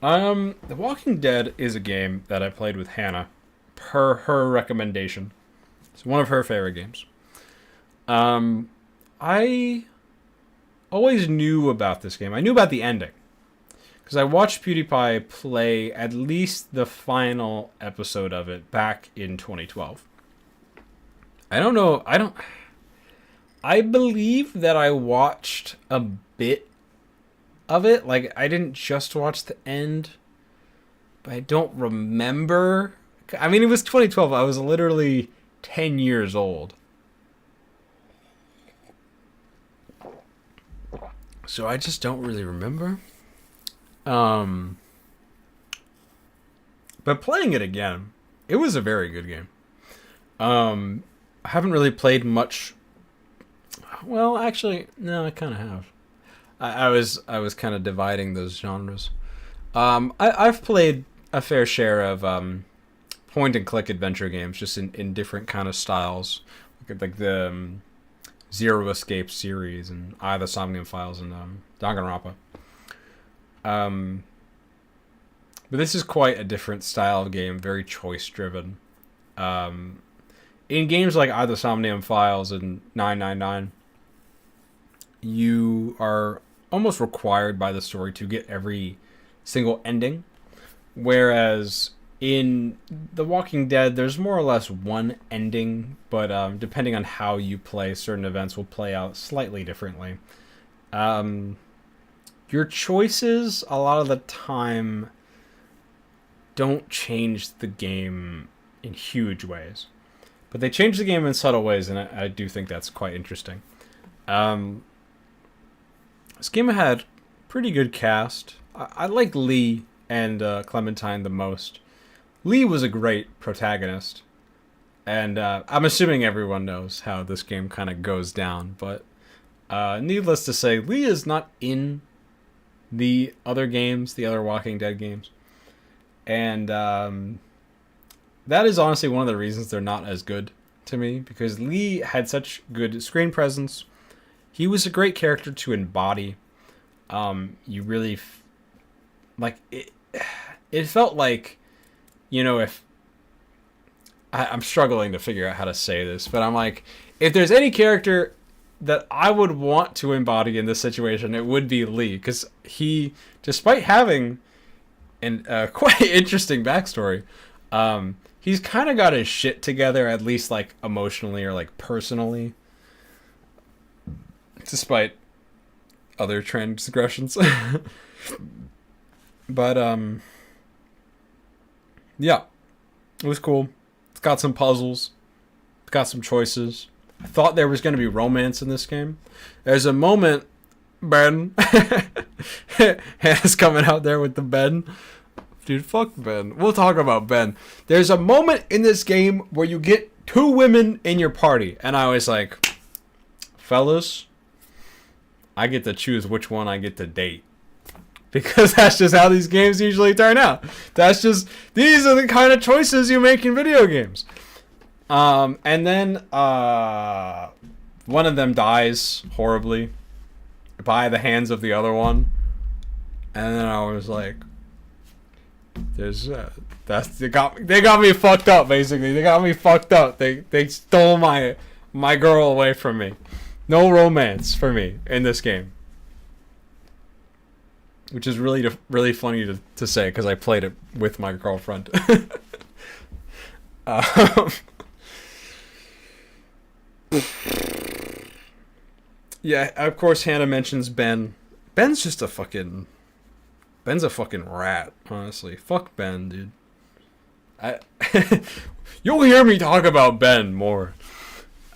The Walking Dead is a game that I played with Hannah per her recommendation. It's one of her favorite games. I always knew about this game. I knew about the ending. Because I watched PewDiePie play at least the final episode of it back in 2012. I don't know. I believe that I watched a bit of it. Like, I didn't just watch the end. But I don't remember. I mean, it was 2012. I was literally 10 years old. So I just don't really remember. But playing it again, it was a very good game. I haven't really played much. Well, actually, no, I kind of have. I was kind of dividing those genres. I've played a fair share of point and click adventure games, just in different kind of styles, like the Zero Escape series and Eye of the Somnium Files and Danganronpa. But this is quite a different style of game, very choice driven. In games like Eye of the Somnium Files and 999, you are almost required by the story to get every single ending, whereas in The Walking Dead, there's more or less one ending, but depending on how you play, certain events will play out slightly differently. Your choices, a lot of the time, don't change the game in huge ways. But they change the game in subtle ways, and I do think that's quite interesting. This game had pretty good cast. I like Lee and Clementine the most. Lee was a great protagonist. And I'm assuming everyone knows how this game kind of goes down. But needless to say, Lee is not in the other games, the other Walking Dead games. And that is honestly one of the reasons they're not as good to me. Because Lee had such good screen presence. He was a great character to embody. You really... It felt like... You know, if... I'm struggling to figure out how to say this. But I'm like... If there's any character that I would want to embody in this situation, it would be Lee. Because he, despite having a quite interesting backstory, he's kind of got his shit together, at least like emotionally or like personally, despite other transgressions. But yeah, it was cool. It's got some puzzles, it's got some choices. I thought there was going to be romance in this game. There's a moment, Ben. Hannah's coming out there with the Ben. Dude, fuck Ben. We'll talk about Ben. There's a moment in this game where you get 2 women in your party. And I was like, fellas, I get to choose which one I get to date. Because that's just how these games usually turn out. These are the kind of choices you make in video games. And then one of them dies horribly by the hands of the other one. And then I was like, they got me fucked up, basically. They got me fucked up. They stole my girl away from me. No romance for me in this game. Which is really funny to say because I played it with my girlfriend. Yeah, of course Hannah mentions Ben. Ben's a fucking rat, honestly. Fuck Ben, dude. You'll hear me talk about Ben more.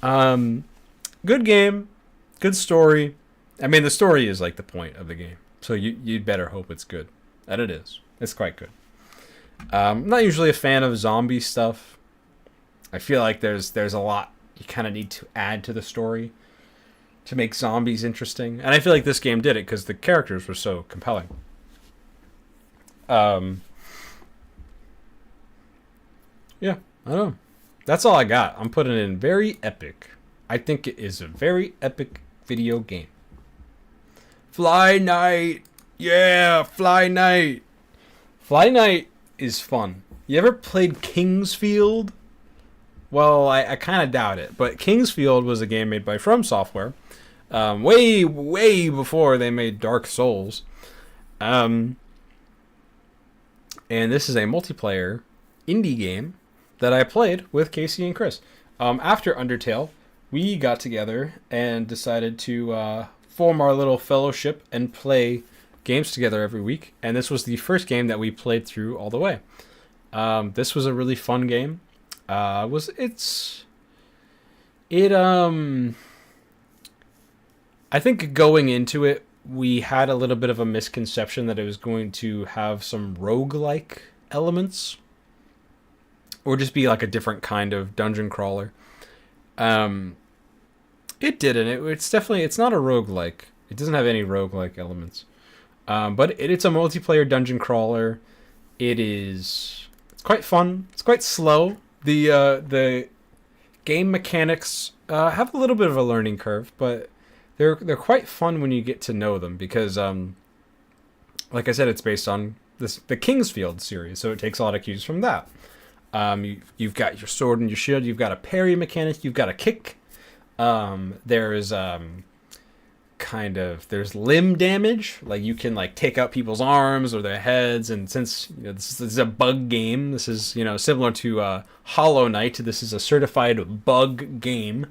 Good game, good story. I mean, the story is like the point of the game. So you'd better hope it's good. And it is. It's quite good. I'm not usually a fan of zombie stuff. I feel like there's a lot you kind of need to add to the story to make zombies interesting. And I feel like this game did it because the characters were so compelling. Yeah, I don't know. That's all I got. I'm putting it in very epic. I think it is a very epic video game. Fly Night! Yeah, Fly Night! Fly Night is fun. You ever played Kingsfield? Well, I kind of doubt it. But Kingsfield was a game made by From Software. Way before they made Dark Souls. And this is a multiplayer indie game that I played with Casey and Chris. After Undertale, we got together and decided to form our little fellowship and play games together every week. And this was the first game that we played through all the way. This was a really fun game. I think going into it, we had a little bit of a misconception that it was going to have some roguelike elements. Or just be like a different kind of dungeon crawler. It didn't. It's not a roguelike. It doesn't have any roguelike elements. But it's a multiplayer dungeon crawler. It's quite fun. It's quite slow. The game mechanics have a little bit of a learning curve, but they're quite fun when you get to know them because, like I said, it's based on the Kingsfield series, so it takes a lot of cues from that. You've got your sword and your shield. You've got a parry mechanic. You've got a kick. There's limb damage. Like you can like take out people's arms or their heads. And since this is a bug game, this is similar to Hollow Knight. This is a certified bug game,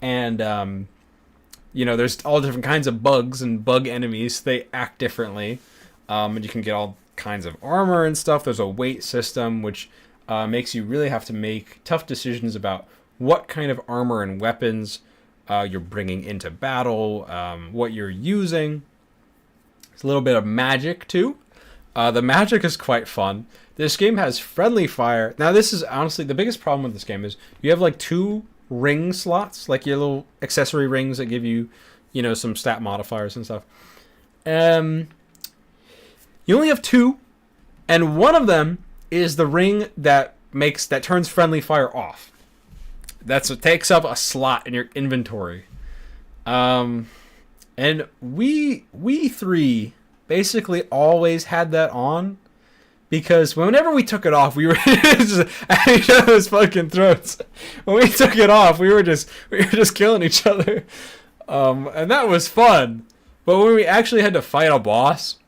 and there's all different kinds of bugs and bug enemies. They act differently, and you can get all kinds of armor and stuff. There's a weight system which makes you really have to make tough decisions about what kind of armor and weapons you're bringing into battle, what you're using. There's a little bit of magic, too. The magic is quite fun. This game has friendly fire. Now, this is honestly the biggest problem with this game is you have like 2 ring slots, like your little accessory rings that give you, some stat modifiers and stuff. You only have 2, and one of them is the ring that turns friendly fire off. That's what takes up a slot in your inventory. And we 3 basically always had that on because whenever we took it off, we were just at each other's fucking throats. When we took it off, we were just killing each other. And that was fun. But when we actually had to fight a boss,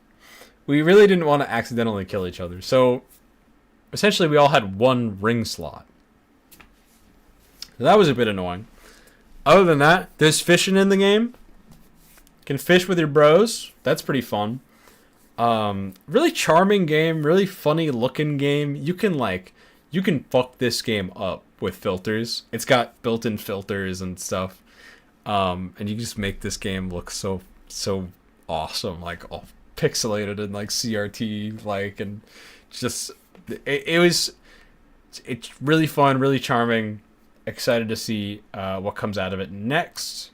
we really didn't want to accidentally kill each other. So essentially, we all had 1 ring slot. So that was a bit annoying. Other than that, there's fishing in the game. You can fish with your bros. That's pretty fun. Really charming game. Really funny looking game. You can fuck this game up with filters. It's got built-in filters and stuff. And you can just make this game look so awesome. Like all pixelated and like CRT like and just... It's really fun, really charming. Excited to see what comes out of it next.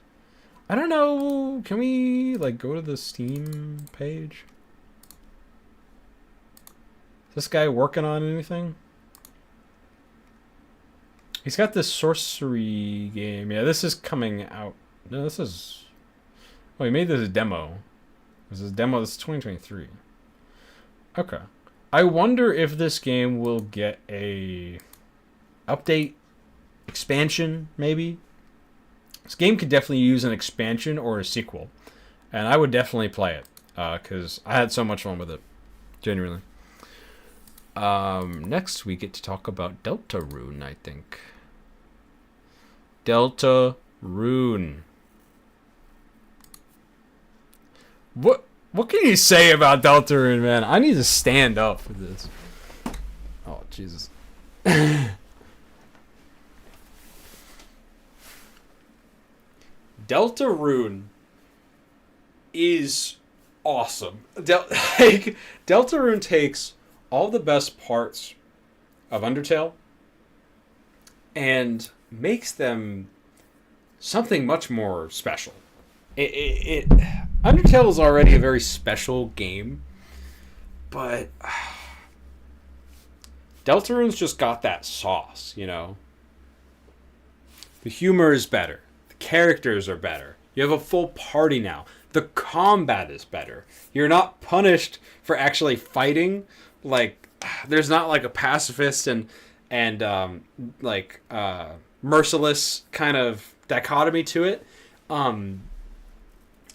I don't know. Can we go to the Steam page? Is this guy working on anything? He's got this sorcery game. Yeah, this is coming out. No, this is... Oh, he made this a demo. This is a demo. This is 2023. Okay. I wonder if this game will get a update, expansion, maybe. This game could definitely use an expansion or a sequel, and I would definitely play it because I had so much fun with it, genuinely. Next, we get to talk about Deltarune, I think. Deltarune. What can you say about Deltarune, man? I need to stand up for this. Oh, Jesus. Deltarune is awesome. Like, Deltarune takes all the best parts of Undertale and makes them something much more special. It Undertale is already a very special game, but Deltarune's just got that sauce, you know. The humor is better. The characters are better. You have a full party now. The combat is better. You're not punished for actually fighting. Like, there's not like a pacifist and merciless kind of dichotomy to it.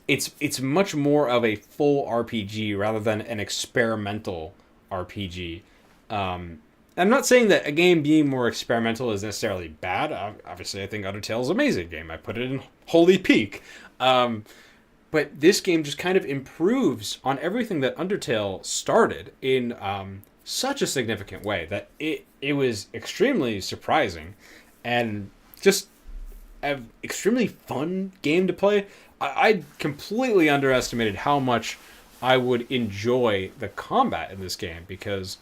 It's much more of a full RPG rather than an experimental RPG. I'm not saying that a game being more experimental is necessarily bad. Obviously, I think Undertale is an amazing game. I put it in holy peak. But this game just kind of improves on everything that Undertale started in such a significant way that it was extremely surprising and just an extremely fun game to play. I completely underestimated how much I would enjoy the combat in this game because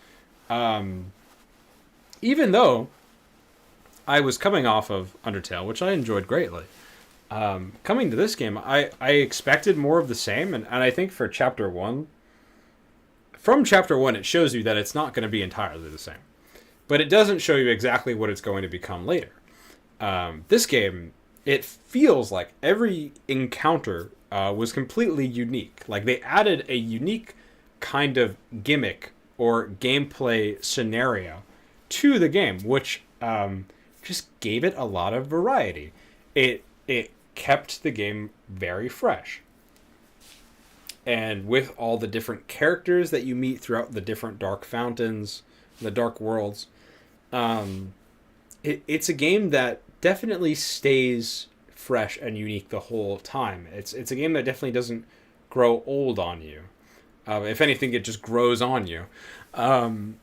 even though I was coming off of Undertale, which I enjoyed greatly, coming to this game, I expected more of the same, and I think for Chapter 1, from Chapter 1, it shows you that it's not going to be entirely the same. But it doesn't show you exactly what it's going to become later. This game, it feels like every encounter was completely unique. Like, they added a unique kind of gimmick or gameplay scenario to the game, which just gave it a lot of variety. It kept the game very fresh. And with all the different characters that you meet throughout the different dark fountains, the dark worlds, it's a game that definitely stays fresh and unique the whole time. It's a game that definitely doesn't grow old on you. If anything, it just grows on you. And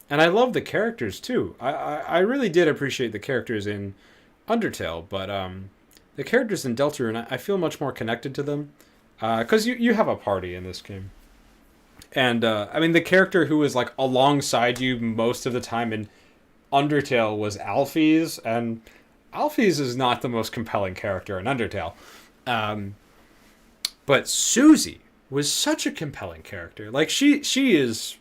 I love the characters too. I really did appreciate the characters in Undertale, but the characters in Deltarune, I feel much more connected to them because you have a party in this game. And I mean, the character who was like alongside you most of the time in Undertale was Alphys, and Alphys is not the most compelling character in Undertale. But Susie was such a compelling character. Like, she is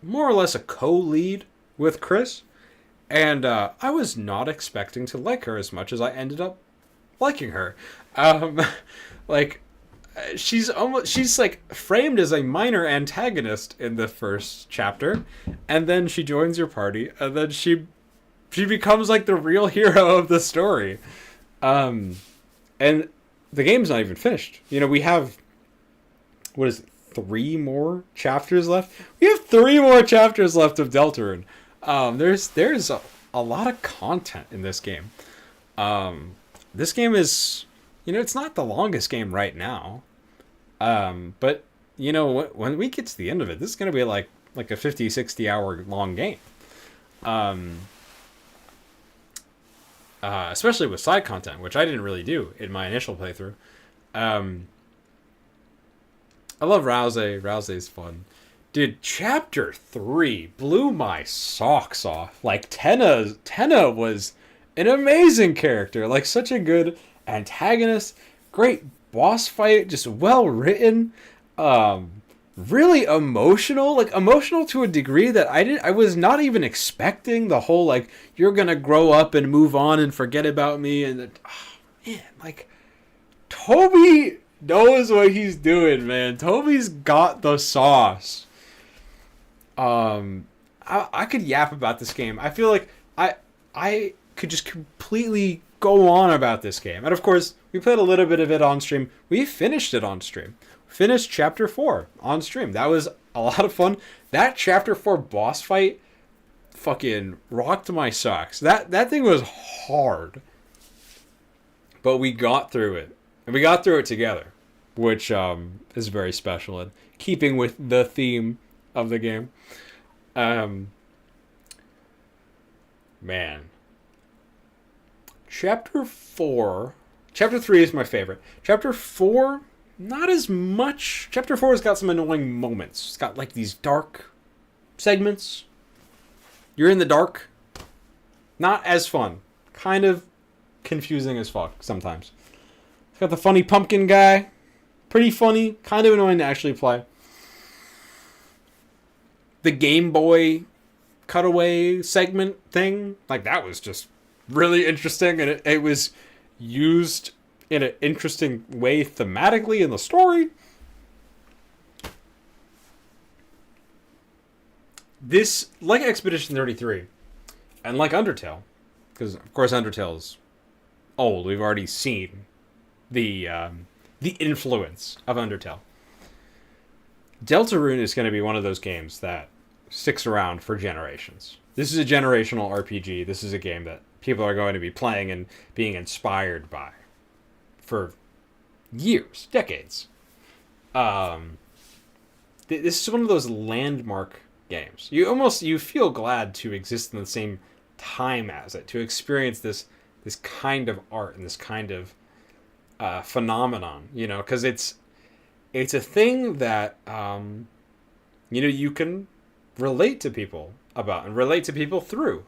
more or less a co-lead with Chris, and I was not expecting to like her as much as I ended up liking her. Like, she's like framed as a minor antagonist in the first chapter, and then she joins your party, and then she becomes like the real hero of the story. And the game's not even finished. You know, we have, what is it, 3 more chapters left? We have 3 more chapters left of Deltarune. There's a lot of content in this game. This game is, you know, it's not the longest game right now. But, you know, when we get to the end of it, this is going to be like a 50, 60 hour long game. Especially with side content, which I didn't really do in my initial playthrough. I love Rouse. Rouse's fun. Dude, Chapter 3 blew my socks off. Like, Tenna was an amazing character. Like, such a good antagonist. Great boss fight. Just well written. Really emotional. Like, emotional to a degree that I was not even expecting. The whole, like, you're gonna grow up and move on and forget about me. And, man, like, Toby knows what he's doing, man. Toby's got the sauce. I could yap about this game. I feel like I could just completely go on about this game. And of course, we played a little bit of it on stream. We finished it on stream. Finished Chapter 4 on stream. That was a lot of fun. That Chapter 4 boss fight fucking rocked my socks. That thing was hard. But we got through it. And we got through it together, which is very special and keeping with the theme of the game. Man. Chapter 3 is my favorite. Chapter 4 not as much. Chapter 4 has got some annoying moments. It's got like these dark segments. You're in the dark. Not as fun. Kind of confusing as fuck sometimes. It's got the funny pumpkin guy. Pretty funny. Kind of annoying to actually play. The Game Boy cutaway segment thing. Like, that was just really interesting. And it was used in an interesting way thematically in the story. This, like Expedition 33, and like Undertale, because of course Undertale's old. We've already seen the influence of Undertale. Deltarune is going to be one of those games that sticks around for generations. This is a generational RPG. This is a game that people are going to be playing and being inspired by for years, decades. This is one of those landmark games. You feel glad to exist in the same time as it, to experience this kind of art and this kind of phenomenon, because it's a thing that you can relate to people about and relate to people through.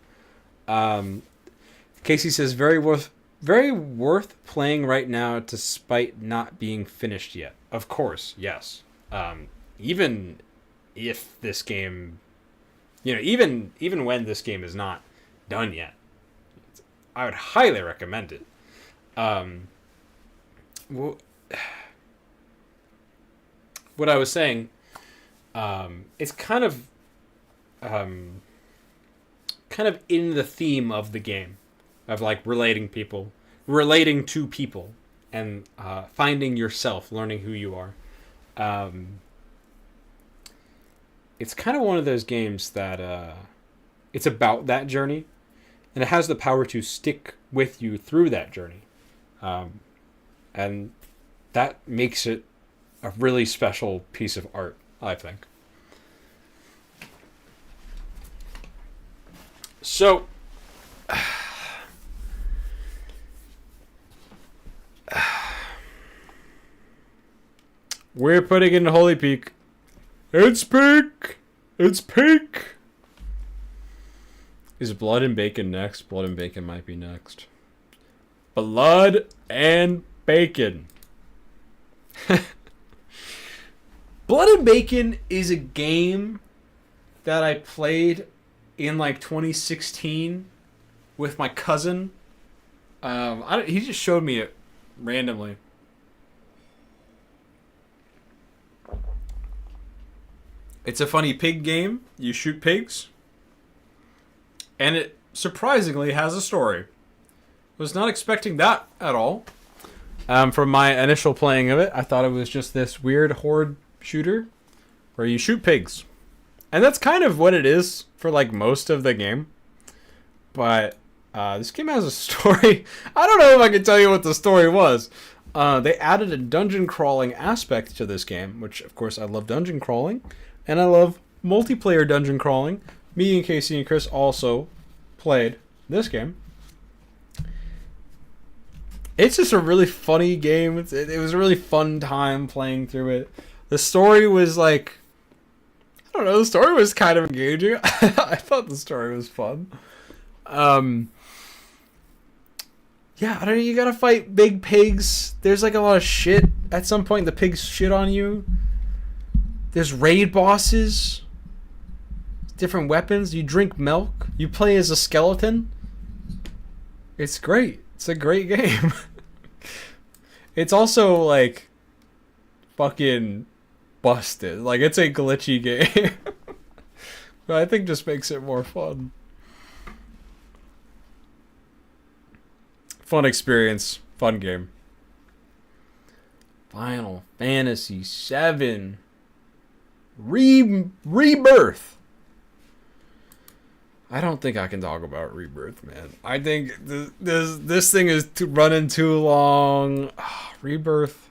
Casey says very worth playing right now despite not being finished yet. Of course, yes. Even if this game, even when this game is not done yet, I would highly recommend it. What I was saying, it's kind of in the theme of the game, of like relating to people, and finding yourself, learning who you are. It's kind of one of those games that it's about that journey, and it has the power to stick with you through that journey, and that makes it a really special piece of art, I think. So, we're putting in Holy Peak. It's peak! It's peak! Is Blood and Bacon next? Blood and Bacon might be next. Blood and Bacon. Blood and Bacon is a game that I played in like 2016 with my cousin. He just showed me it randomly. It's a funny pig game. You shoot pigs. And it surprisingly has a story. Was not expecting that at all. From my initial playing of it, I thought it was just this weird horde shooter where you shoot pigs. And that's kind of what it is for like most of the game. But this game has a story. I don't know if I can tell you what the story was. They added a dungeon crawling aspect to this game, which of course I love dungeon crawling. And I love multiplayer dungeon crawling. Me and Casey and Chris also played this game. It's just a really funny game. It was a really fun time playing through it. The story was like, I don't know, the story was kind of engaging. I thought the story was fun. Yeah, I don't know, you gotta fight big pigs. There's like a lot of shit. At some point, the pigs shit on you. There's raid bosses. Different weapons. You drink milk. You play as a skeleton. It's great. It's a great game. It's also like fucking busted. Like, it's a glitchy game. But I think just makes it more fun. Fun experience. Fun game. Final Fantasy VII. Rebirth. I don't think I can talk about Rebirth, man. I think this thing is running too long. Rebirth.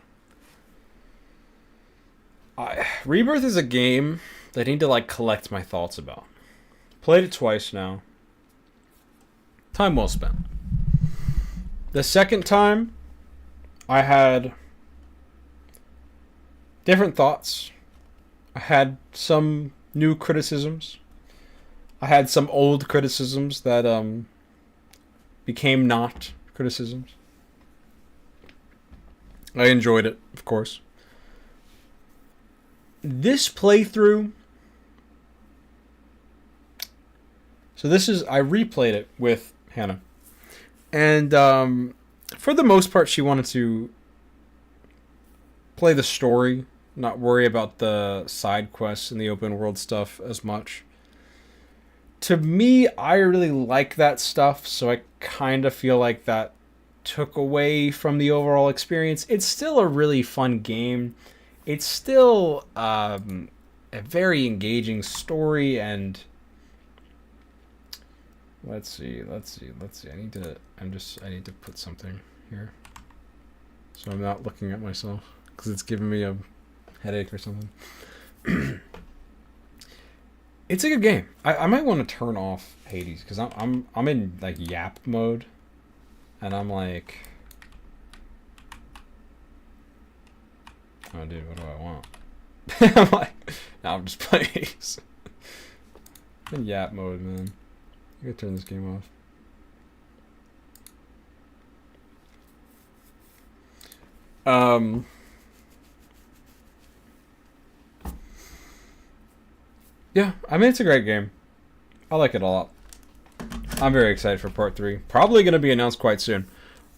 Rebirth is a game that I need to like collect my thoughts about. Played it twice now. Time well spent. The second time, I had different thoughts. I had some new criticisms. I had some old criticisms that became not criticisms. I enjoyed it, of course. This playthrough. So this is, I replayed it with Hannah. And for the most part, she wanted to play the story, not worry about the side quests and the open world stuff as much. To me, I really like that stuff, so I kind of feel like that took away from the overall experience. It's still a really fun game. It's still a very engaging story, and let's see. I need to put something here, so I'm not looking at myself because it's giving me a headache or something. It's a good game. I might want to turn off Hades because I'm in like yap mode, and I'm like, oh dude, what do I want? I'm like, now I'm just playing Hades. I'm in yap mode, man. I gotta turn this game off. Yeah, I mean, it's a great game. I like it a lot. I'm very excited for part 3. Probably going to be announced quite soon.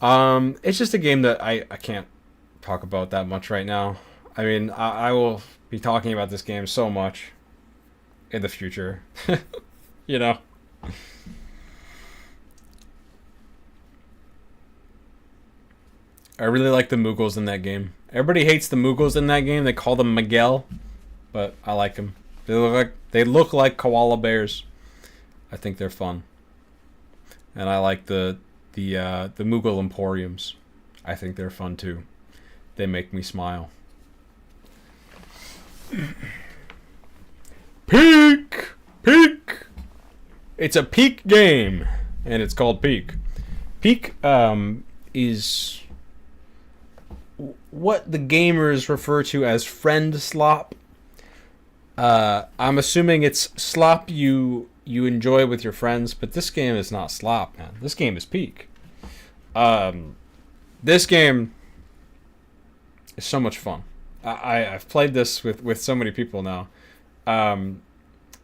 It's just a game that I can't talk about that much right now. I mean, I will be talking about this game so much in the future. You know? I really like the Moogles in that game. Everybody hates the Moogles in that game. They call them Miguel, but I like them. They look like koala bears. I think they're fun, and I like the Moogle Emporiums. I think they're fun too. They make me smile. Peak. It's a Peak game, and it's called Peak. Peak is what the gamers refer to as friend slop. I'm assuming it's slop you enjoy with your friends, but this game is not slop, man. This game is Peak. This game is so much fun. I've played this with so many people now.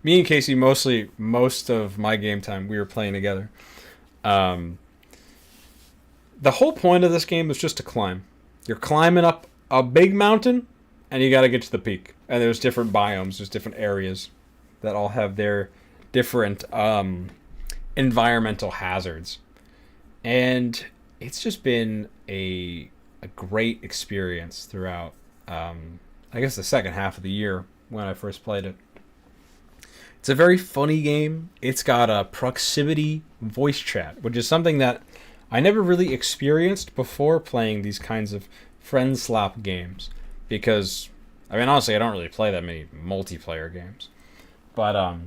Me and Casey, most of my game time, we were playing together. The whole point of this game is just to climb. You're climbing up a big mountain, and you got to get to the peak. And there's different biomes, there's different areas that all have their different environmental hazards. And it's just been a great experience throughout, I guess, the second half of the year when I first played it. It's a very funny game. It's got a proximity voice chat, which is something that I never really experienced before playing these kinds of friend slap games. Because, I mean, honestly, I don't really play that many multiplayer games. But,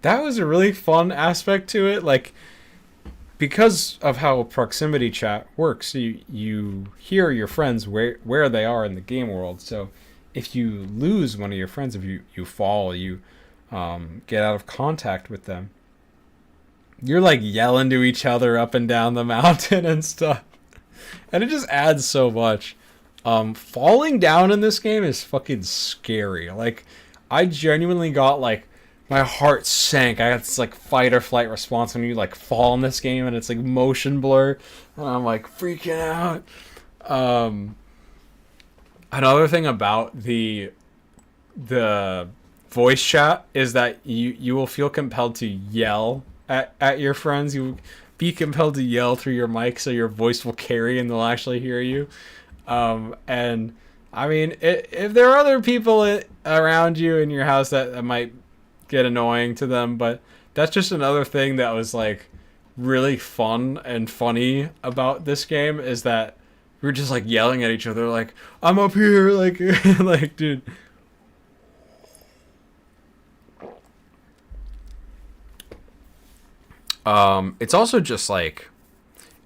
that was a really fun aspect to it. Like, because of how proximity chat works, you hear your friends where they are in the game world. So, if you lose one of your friends, if you fall, you get out of contact with them, you're like yelling to each other up and down the mountain and stuff. And it just adds so much. Falling down in this game is fucking scary. Like, I genuinely got, like, my heart sank. I got this, like, fight or flight response when you, like, fall in this game and it's, like, motion blur. And I'm, like, freaking out. Another thing about the voice chat is that you will feel compelled to yell at your friends. You will be compelled to yell through your mic so your voice will carry and they'll actually hear you. And I mean, if there are other people around you in your house that might get annoying to them, but that's just another thing that was like really fun and funny about this game, is that we were just like yelling at each other, like, I'm up here, like, like, dude. It's also just like,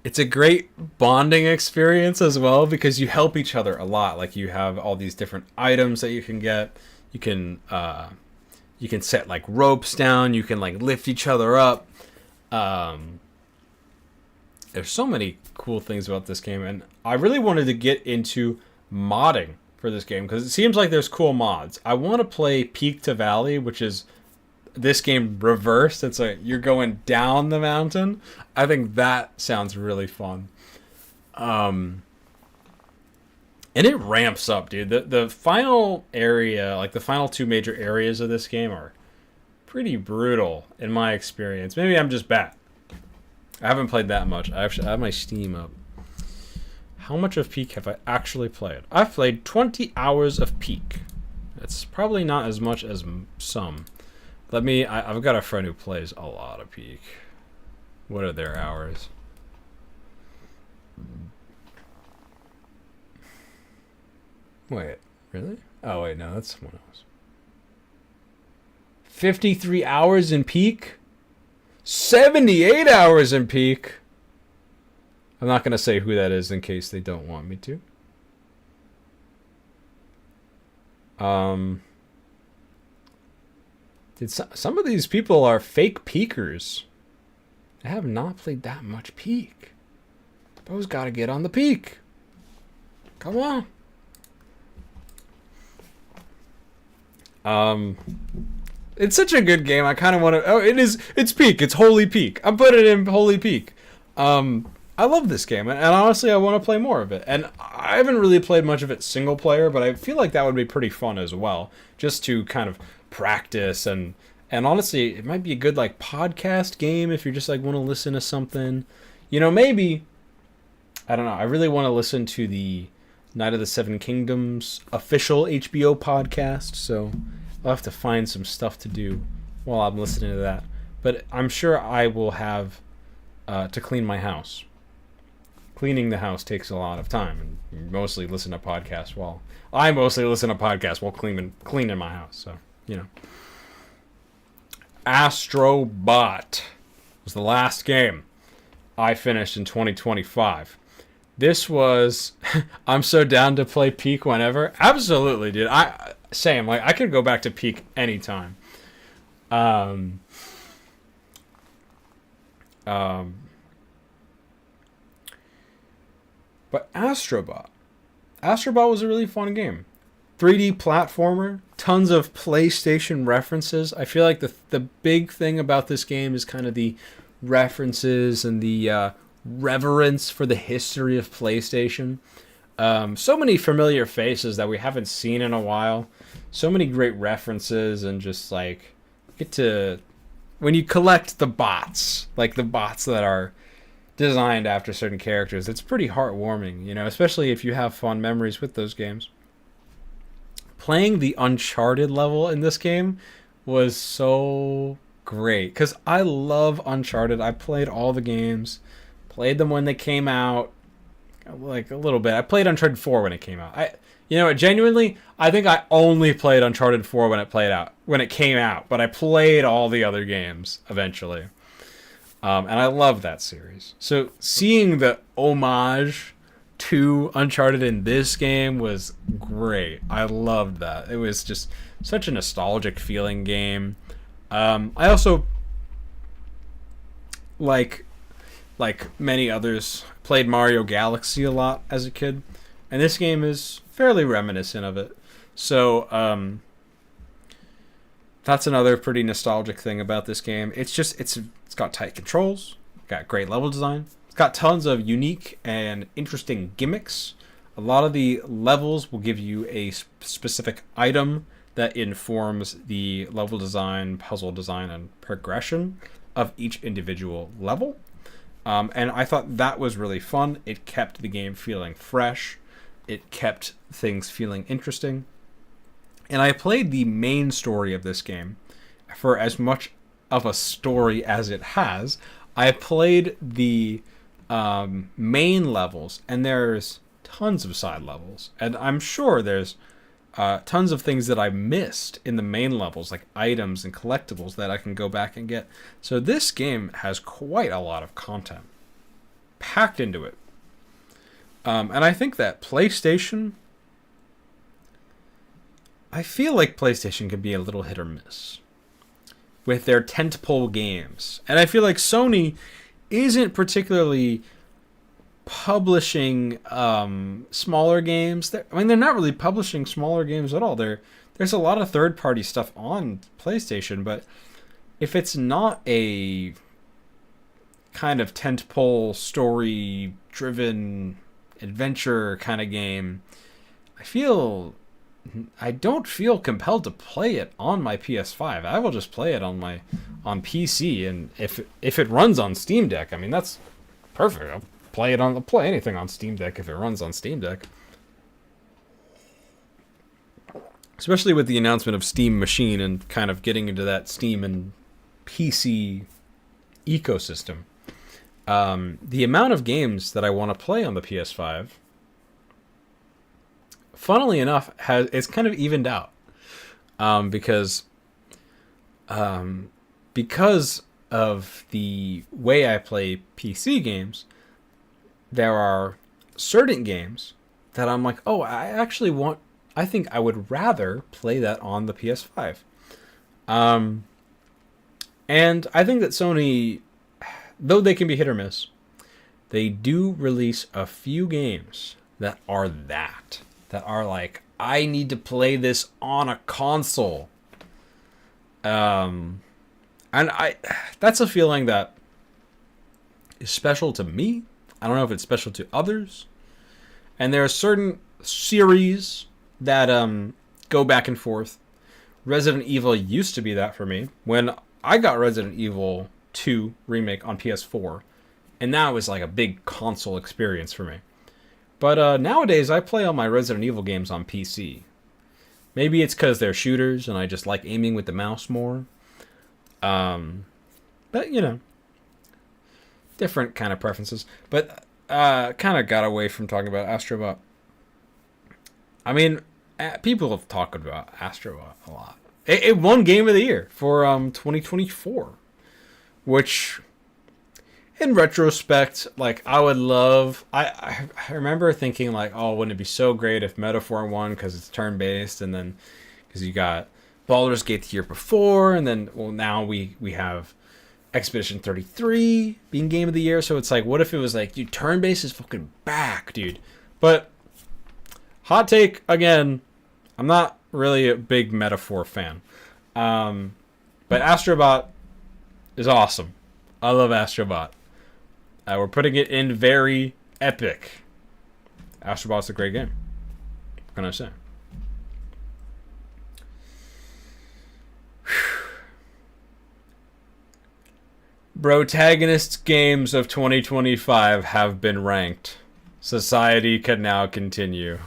It's a great bonding experience as well because you help each other a lot. Like you have all these different items that you can get. You can set like ropes down. You can like lift each other up. Um, there's so many cool things about this game, and I really wanted to get into modding for this game because it seems like there's cool mods. I want to play Peak to Valley, which is this game reversed. It's like you're going down the mountain. I think that sounds really fun. And it ramps up, dude. The final area, like the final two major areas of this game, are pretty brutal in my experience. Maybe I'm just bad. I haven't played that much. I actually have my Steam up. How much of Peak have I actually played? I've played 20 hours of Peak. That's probably not as much as some. I've got a friend who plays a lot of Peak. What are their hours? Wait, really? Oh, wait, no, that's someone else. 53 hours in Peak? 78 hours in Peak? I'm not going to say who that is in case they don't want me to. Some of these people are fake peakers. I have not played that much Peak. Bro's got to get on the Peak. Come on. It's such a good game. I kind of want to. Oh, it is. It's Peak. It's Holy Peak. I'm putting it in Holy Peak. I love this game, and honestly, I want to play more of it. And I haven't really played much of it single player, but I feel like that would be pretty fun as well, just to kind of practice and honestly, it might be a good like podcast game if you just like want to listen to something. You know, maybe I don't know. I really want to listen to the Night of the Seven Kingdoms official HBO podcast, so I'll have to find some stuff to do while I'm listening to that. But I'm sure I will have to clean my house. Cleaning the house takes a lot of time, and you mostly listen to podcasts while cleaning my house. So, you know. Astrobot was the last game I finished in 2025. This was I'm so down to play Peak whenever. Absolutely, dude. Same. Like I could go back to Peak anytime. But Astrobot was a really fun game. 3D platformer, tons of PlayStation references. I feel like the big thing about this game is kind of the references and the reverence for the history of PlayStation. So many familiar faces that we haven't seen in a while. So many great references, and just like get to when you collect the bots, like the bots that are designed after certain characters, it's pretty heartwarming, you know, especially if you have fond memories with those games. Playing the Uncharted level in this game was so great because I love Uncharted. I played all the games, played them when they came out, like a little bit. I played Uncharted 4 when it came out. Genuinely, I think I only played Uncharted 4 when it came out, but I played all the other games eventually. And I love that series. So seeing the homage to Uncharted in this game was great. I loved that. It was just such a nostalgic feeling game. I also, like many others, played Mario Galaxy a lot as a kid, and this game is fairly reminiscent of it. So that's another pretty nostalgic thing about this game. It's got tight controls, got great level design. It's got tons of unique and interesting gimmicks. A lot of the levels will give you a specific item that informs the level design, puzzle design, and progression of each individual level. And I thought that was really fun. It kept the game feeling fresh. It kept things feeling interesting. And I played the main story of this game for as much of a story as it has. I played the main levels, and there's tons of side levels. And I'm sure there's tons of things that I missed in the main levels, like items and collectibles that I can go back and get. So this game has quite a lot of content. packed into it. And I think that PlayStation, I feel like PlayStation can be a little hit or miss with their tentpole games. And I feel like Sony isn't particularly publishing smaller games. They're not really publishing smaller games at all. There's a lot of third-party stuff on PlayStation, but if it's not a kind of tentpole story-driven adventure kind of game, I don't feel compelled to play it on my PS5. I will just play it on PC, and if it runs on Steam Deck, I mean, that's perfect. I'll play anything on Steam Deck if it runs on Steam Deck. Especially with the announcement of Steam Machine and kind of getting into that Steam and PC ecosystem. The amount of games that I want to play on the PS5, funnily enough, it's kind of evened out. Because of the way I play PC games, there are certain games that I'm like, oh, I think I would rather play that on the PS5. And I think that Sony, though they can be hit or miss, they do release a few games that are like, I need to play this on a console. And that's a feeling that is special to me. I don't know if it's special to others. And there are certain series that go back and forth. Resident Evil used to be that for me. When I got Resident Evil 2 Remake on PS4, and that was like a big console experience for me. But nowadays, I play all my Resident Evil games on PC. Maybe it's because they're shooters, and I just like aiming with the mouse more. But, you know, different kind of preferences. But kind of got away from talking about Astrobot. I mean, people have talked about Astrobot a lot. It won Game of the Year for 2024, which, in retrospect, like, I would love. I remember thinking, like, oh, wouldn't it be so great if Metaphor won because it's turn-based, and then because you got Baldur's Gate the year before, and then, well, now we have Expedition 33 being Game of the Year. So it's like, what if it was like, dude, turn-based is fucking back, dude. But hot take again, I'm not really a big Metaphor fan. But Astrobot is awesome. I love Astrobot. We're putting it in very epic. Astrobot's a great game. What can I say? Protagonist games of 2025 have been ranked. Society can now continue.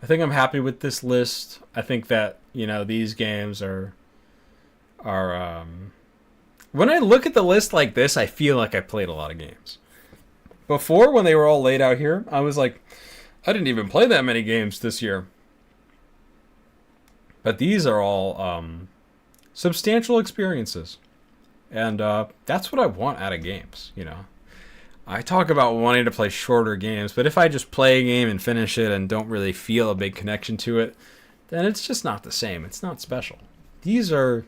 I think I'm happy with this list. I think that, you know, these games are when I look at the list like this, I feel like I played a lot of games. Before, when they were all laid out here, I was like, I didn't even play that many games this year. But these are all substantial experiences. And that's what I want out of games, you know. I talk about wanting to play shorter games, but if I just play a game and finish it and don't really feel a big connection to it, then it's just not the same. It's not special. These are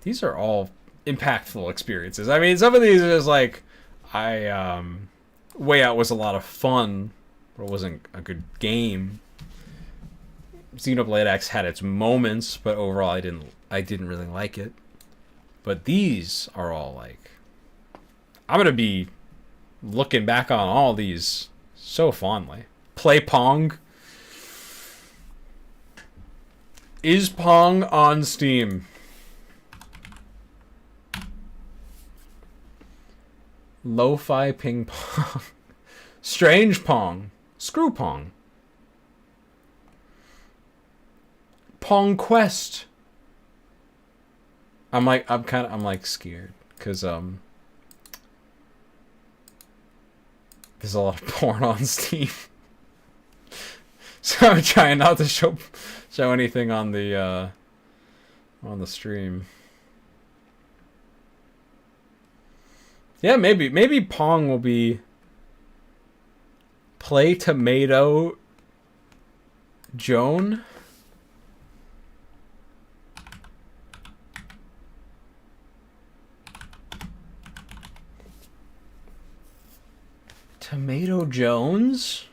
all impactful experiences. I mean, some of these is like, Way Out was a lot of fun, but it wasn't a good game. Xenoblade X had its moments, but overall I didn't really like it. But these are all like, I'm gonna be looking back on all these so fondly. Play Pong. Is Pong on Steam? Lo-fi ping pong. Strange Pong. Screw Pong. Pong Quest. I'm scared because there's a lot of porn on Steam. So I'm trying not to show anything on the stream. Yeah, maybe Pong will be Play Tomato Joan. Tomato Jones?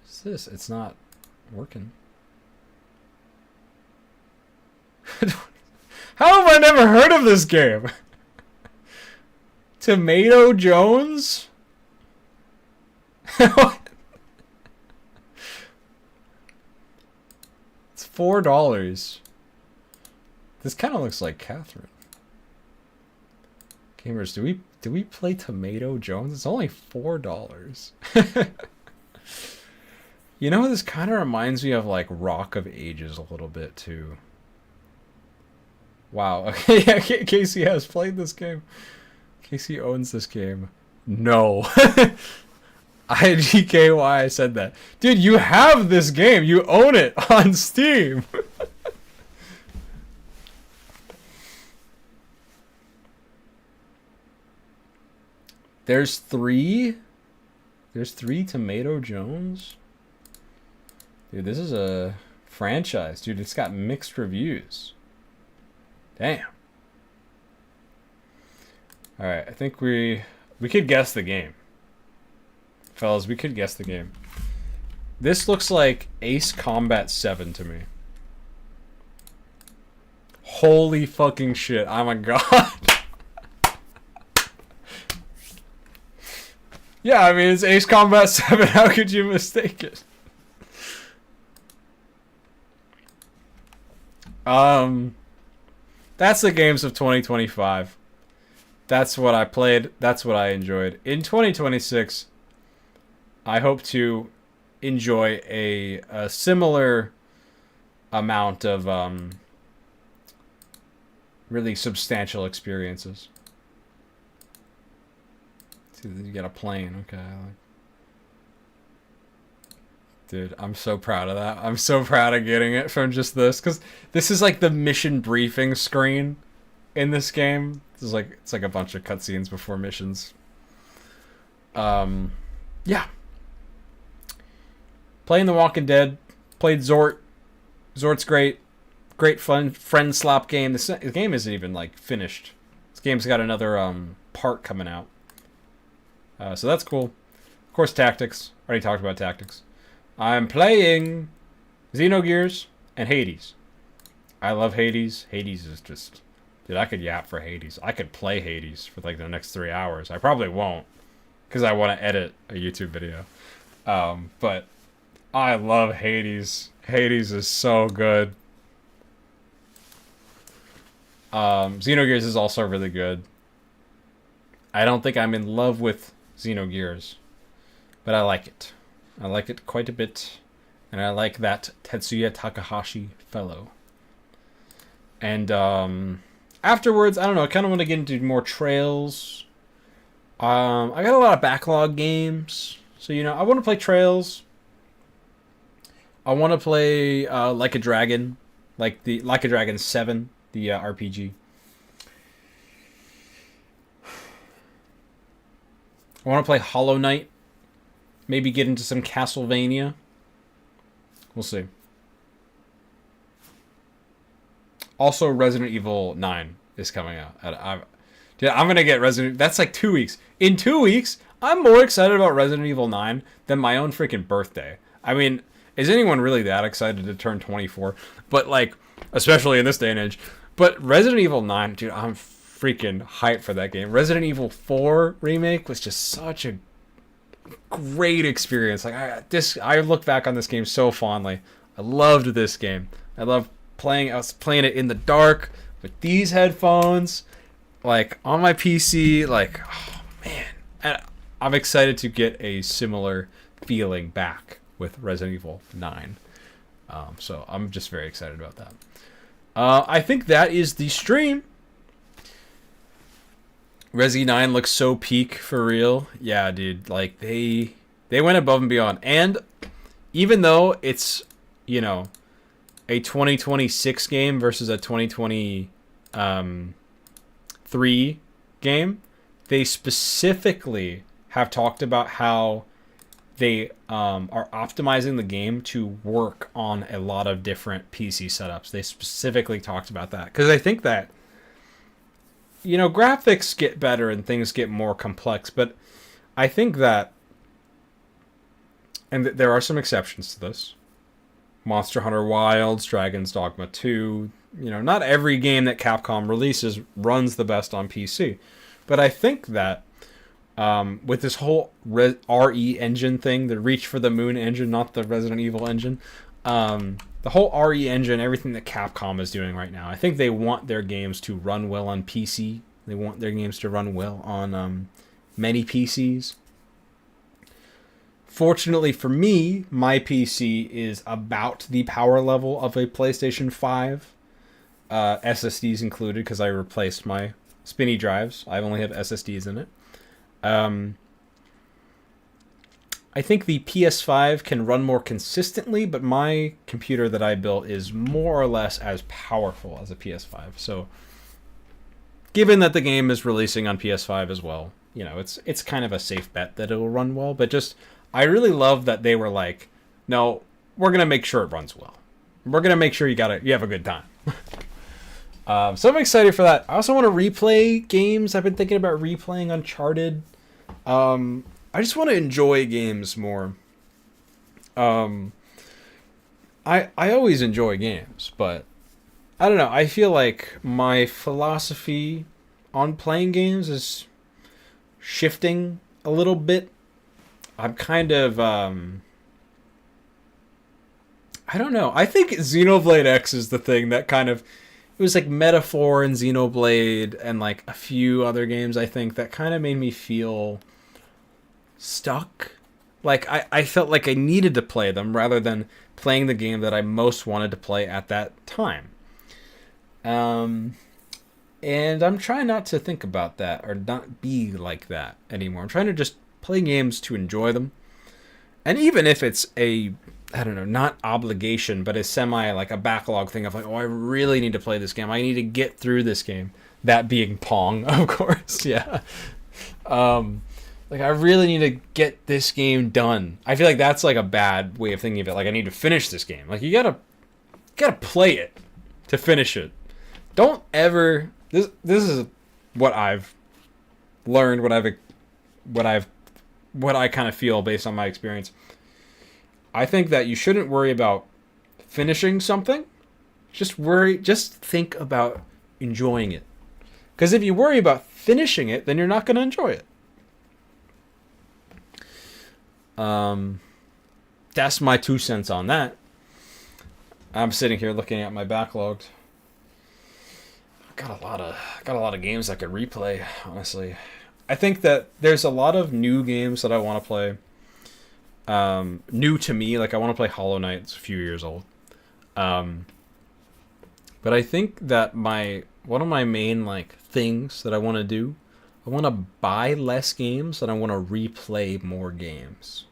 What's this? It's not working. How have I never heard of this game? Tomato Jones? It's $4. This kind of looks like Catherine. Gamers, do we play Tomato Jones? It's only $4. You know, this kind of reminds me of like Rock of Ages a little bit too. Wow. Okay, yeah, Casey has played this game. Casey owns this game. No. IGKY, I said that. Dude, you have this game. You own it on Steam. There's three Tomato Jones. Dude, this is a franchise. Dude, it's got mixed reviews. Damn. Alright, I think we could guess the game. Fellas, we could guess the game. This looks like Ace Combat 7 to me. Holy fucking shit. Oh my god. Yeah, I mean, it's Ace Combat 7. How could you mistake it? That's the games of 2025. That's what I played. That's what I enjoyed. In 2026, I hope to enjoy a similar amount of really substantial experiences. See, you got a plane. Okay. Dude, I'm so proud of that. I'm so proud of getting it from just this, because this is like the mission briefing screen in this game. It's like a bunch of cutscenes before missions. Yeah. Playing The Walking Dead. Played Zort. Zort's great. Great fun friend slap game. The game isn't even like finished. This game's got another part coming out. So that's cool. Of course, Tactics. Already talked about Tactics. I'm playing Xenogears and Hades. I love Hades. Hades is just... Dude, I could yap for Hades. I could play Hades for like the next 3 hours. I probably won't, because I want to edit a YouTube video. But I love Hades. Hades is so good. Xenogears is also really good. I don't think I'm in love with Xenogears, but I like it. I like it quite a bit, and I like that Tetsuya Takahashi fellow. And afterwards, I don't know, I kind of want to get into more Trails. I got a lot of backlog games, so you know, I want to play Trails. I want to play Like a Dragon, like a Dragon 7, the RPG. I want to play Hollow Knight. Maybe get into some Castlevania. We'll see. Also, Resident Evil 9 is coming out. I'm going to get Resident... That's like 2 weeks. In 2 weeks, I'm more excited about Resident Evil 9 than my own freaking birthday. I mean, is anyone really that excited to turn 24? But, like, especially in this day and age. But Resident Evil 9, dude, I'm freaking hyped for that game. Resident Evil 4 remake was just such a great experience. Like, I look back on this game so fondly. I loved this game. I was playing it in the dark with these headphones, like on my PC. Like, oh man, and I'm excited to get a similar feeling back with Resident Evil 9. So I'm just very excited about that. I think that is the stream. Resi 9 looks so peak for real. Yeah, dude. Like, they went above and beyond. And even though it's, you know, a 2026 game versus a 2023 game, they specifically have talked about how they are optimizing the game to work on a lot of different PC setups. They specifically talked about that because I think that, graphics get better and things get more complex, but I think that, and there are some exceptions to this. Monster Hunter Wilds, Dragon's Dogma 2, not every game that Capcom releases runs the best on PC. But I think that with this whole RE engine thing, the Reach for the Moon engine, not the Resident Evil engine, the whole RE engine, everything that Capcom is doing right now, I think they want their games to run well on PC. They want their games to run well on many PCs. Fortunately for me, my PC is about the power level of a PlayStation 5, SSDs included, because I replaced my spinny drives. I only have SSDs in it. I think the PS5 can run more consistently, but my computer that I built is more or less as powerful as a PS5. So, given that the game is releasing on PS5 as well, it's kind of a safe bet that it will run well. But I really love that they were like, no, we're gonna make sure it runs well. We're gonna make sure you have a good time. So I'm excited for that. I also want to replay games. I've been thinking about replaying Uncharted. I just want to enjoy games more. I always enjoy games, but I don't know. I feel like my philosophy on playing games is shifting a little bit. I'm kind of I don't know. I think Xenoblade X is the thing that kind of, it was like Metaphor and Xenoblade and like a few other games, I think, that kind of made me feel stuck. Like I felt like I needed to play them rather than playing the game that I most wanted to play at that time. And I'm trying not to think about that or not be like that anymore. I'm trying to just play games to enjoy them. And even if it's not obligation, but a semi, like a backlog thing of like, I really need to play this game. I need to get through this game. That being Pong, of course. Yeah. Like, I really need to get this game done. I feel like that's like a bad way of thinking of it. Like, I need to finish this game. Like, you gotta play it to finish it. Don't ever. This is what I've learned. What I kind of feel based on my experience. I think that you shouldn't worry about finishing something. Just think about enjoying it. Because if you worry about finishing it, then you're not going to enjoy it. That's my 2 cents on that. I'm sitting here looking at my backlogs. Got a lot of games I could replay, honestly. I think that there's a lot of new games that I want to play. New to me, like I want to play Hollow Knight. It's a few years old. But I think that one of my main like things that I want to do, I want to buy less games and I want to replay more games.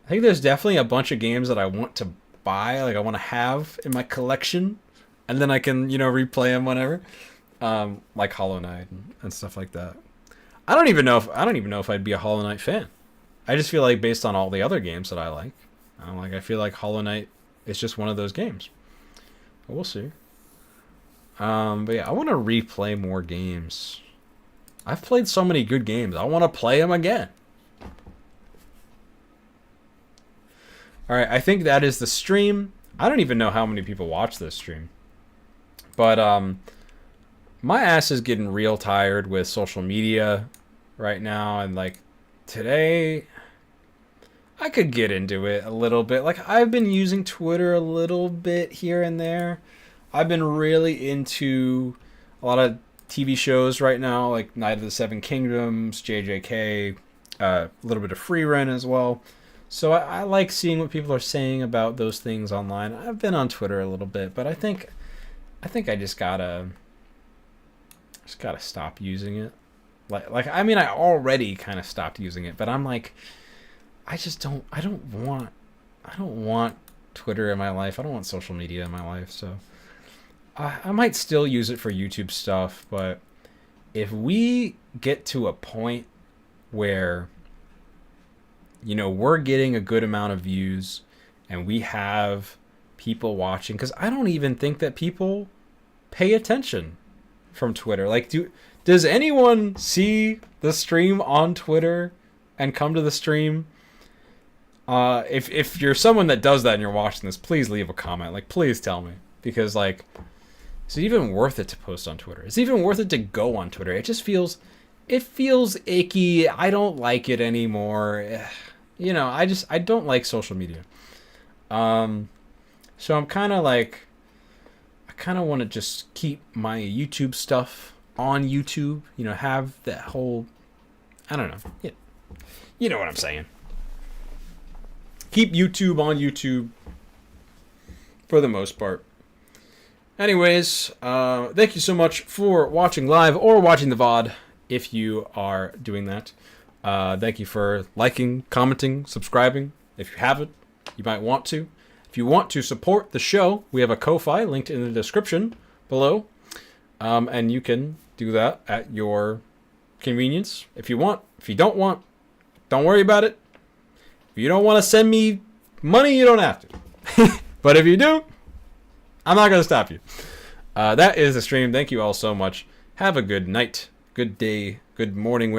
I think there's definitely a bunch of games that I want to buy, like I want to have in my collection, and then I can replay them whenever, like Hollow Knight and stuff like that. I don't even know if I'd be a Hollow Knight fan. I just feel like based on all the other games that I like, I feel like Hollow Knight is just one of those games. But we'll see. But yeah, I want to replay more games. I've played so many good games. I want to play them again. All right, I think that is the stream. I don't even know how many people watch this stream. But my ass is getting real tired with social media right now, and like today I could get into it a little bit. Like I've been using Twitter a little bit here and there. I've been really into a lot of TV shows right now, like Night of the Seven Kingdoms, JJK, a little bit of Free Run as well. So I like seeing what people are saying about those things online. I've been on Twitter a little bit, but I think I just gotta stop using it. Like I mean, I already kind of stopped using it, but I'm like, I don't want Twitter in my life. I don't want social media in my life. So I might still use it for YouTube stuff, but if we get to a point where, you know, we're getting a good amount of views and we have people watching, because I don't even think that people pay attention from Twitter. Like, does anyone see the stream on Twitter and come to the stream? If you're someone that does that and you're watching this, please leave a comment. Like, please tell me, because like, is it even worth it to post on Twitter? Is it even worth it to go on Twitter? It feels icky. I don't like it anymore. You know, I don't like social media. So I'm kind of like, I kind of want to just keep my YouTube stuff on YouTube. You know, have that whole, I don't know. Yeah, you know what I'm saying. Keep YouTube on YouTube for the most part. Anyways, thank you so much for watching live or watching the VOD if you are doing that. Thank you for liking, commenting, subscribing. If you haven't, you might want to. If you want to support the show, we have a Ko-Fi linked in the description below. And you can do that at your convenience if you want. If you don't want, don't worry about it. If you don't want to send me money, you don't have to. But if you do, I'm not going to stop you. That is the stream. Thank you all so much. Have a good night, good day, good morning.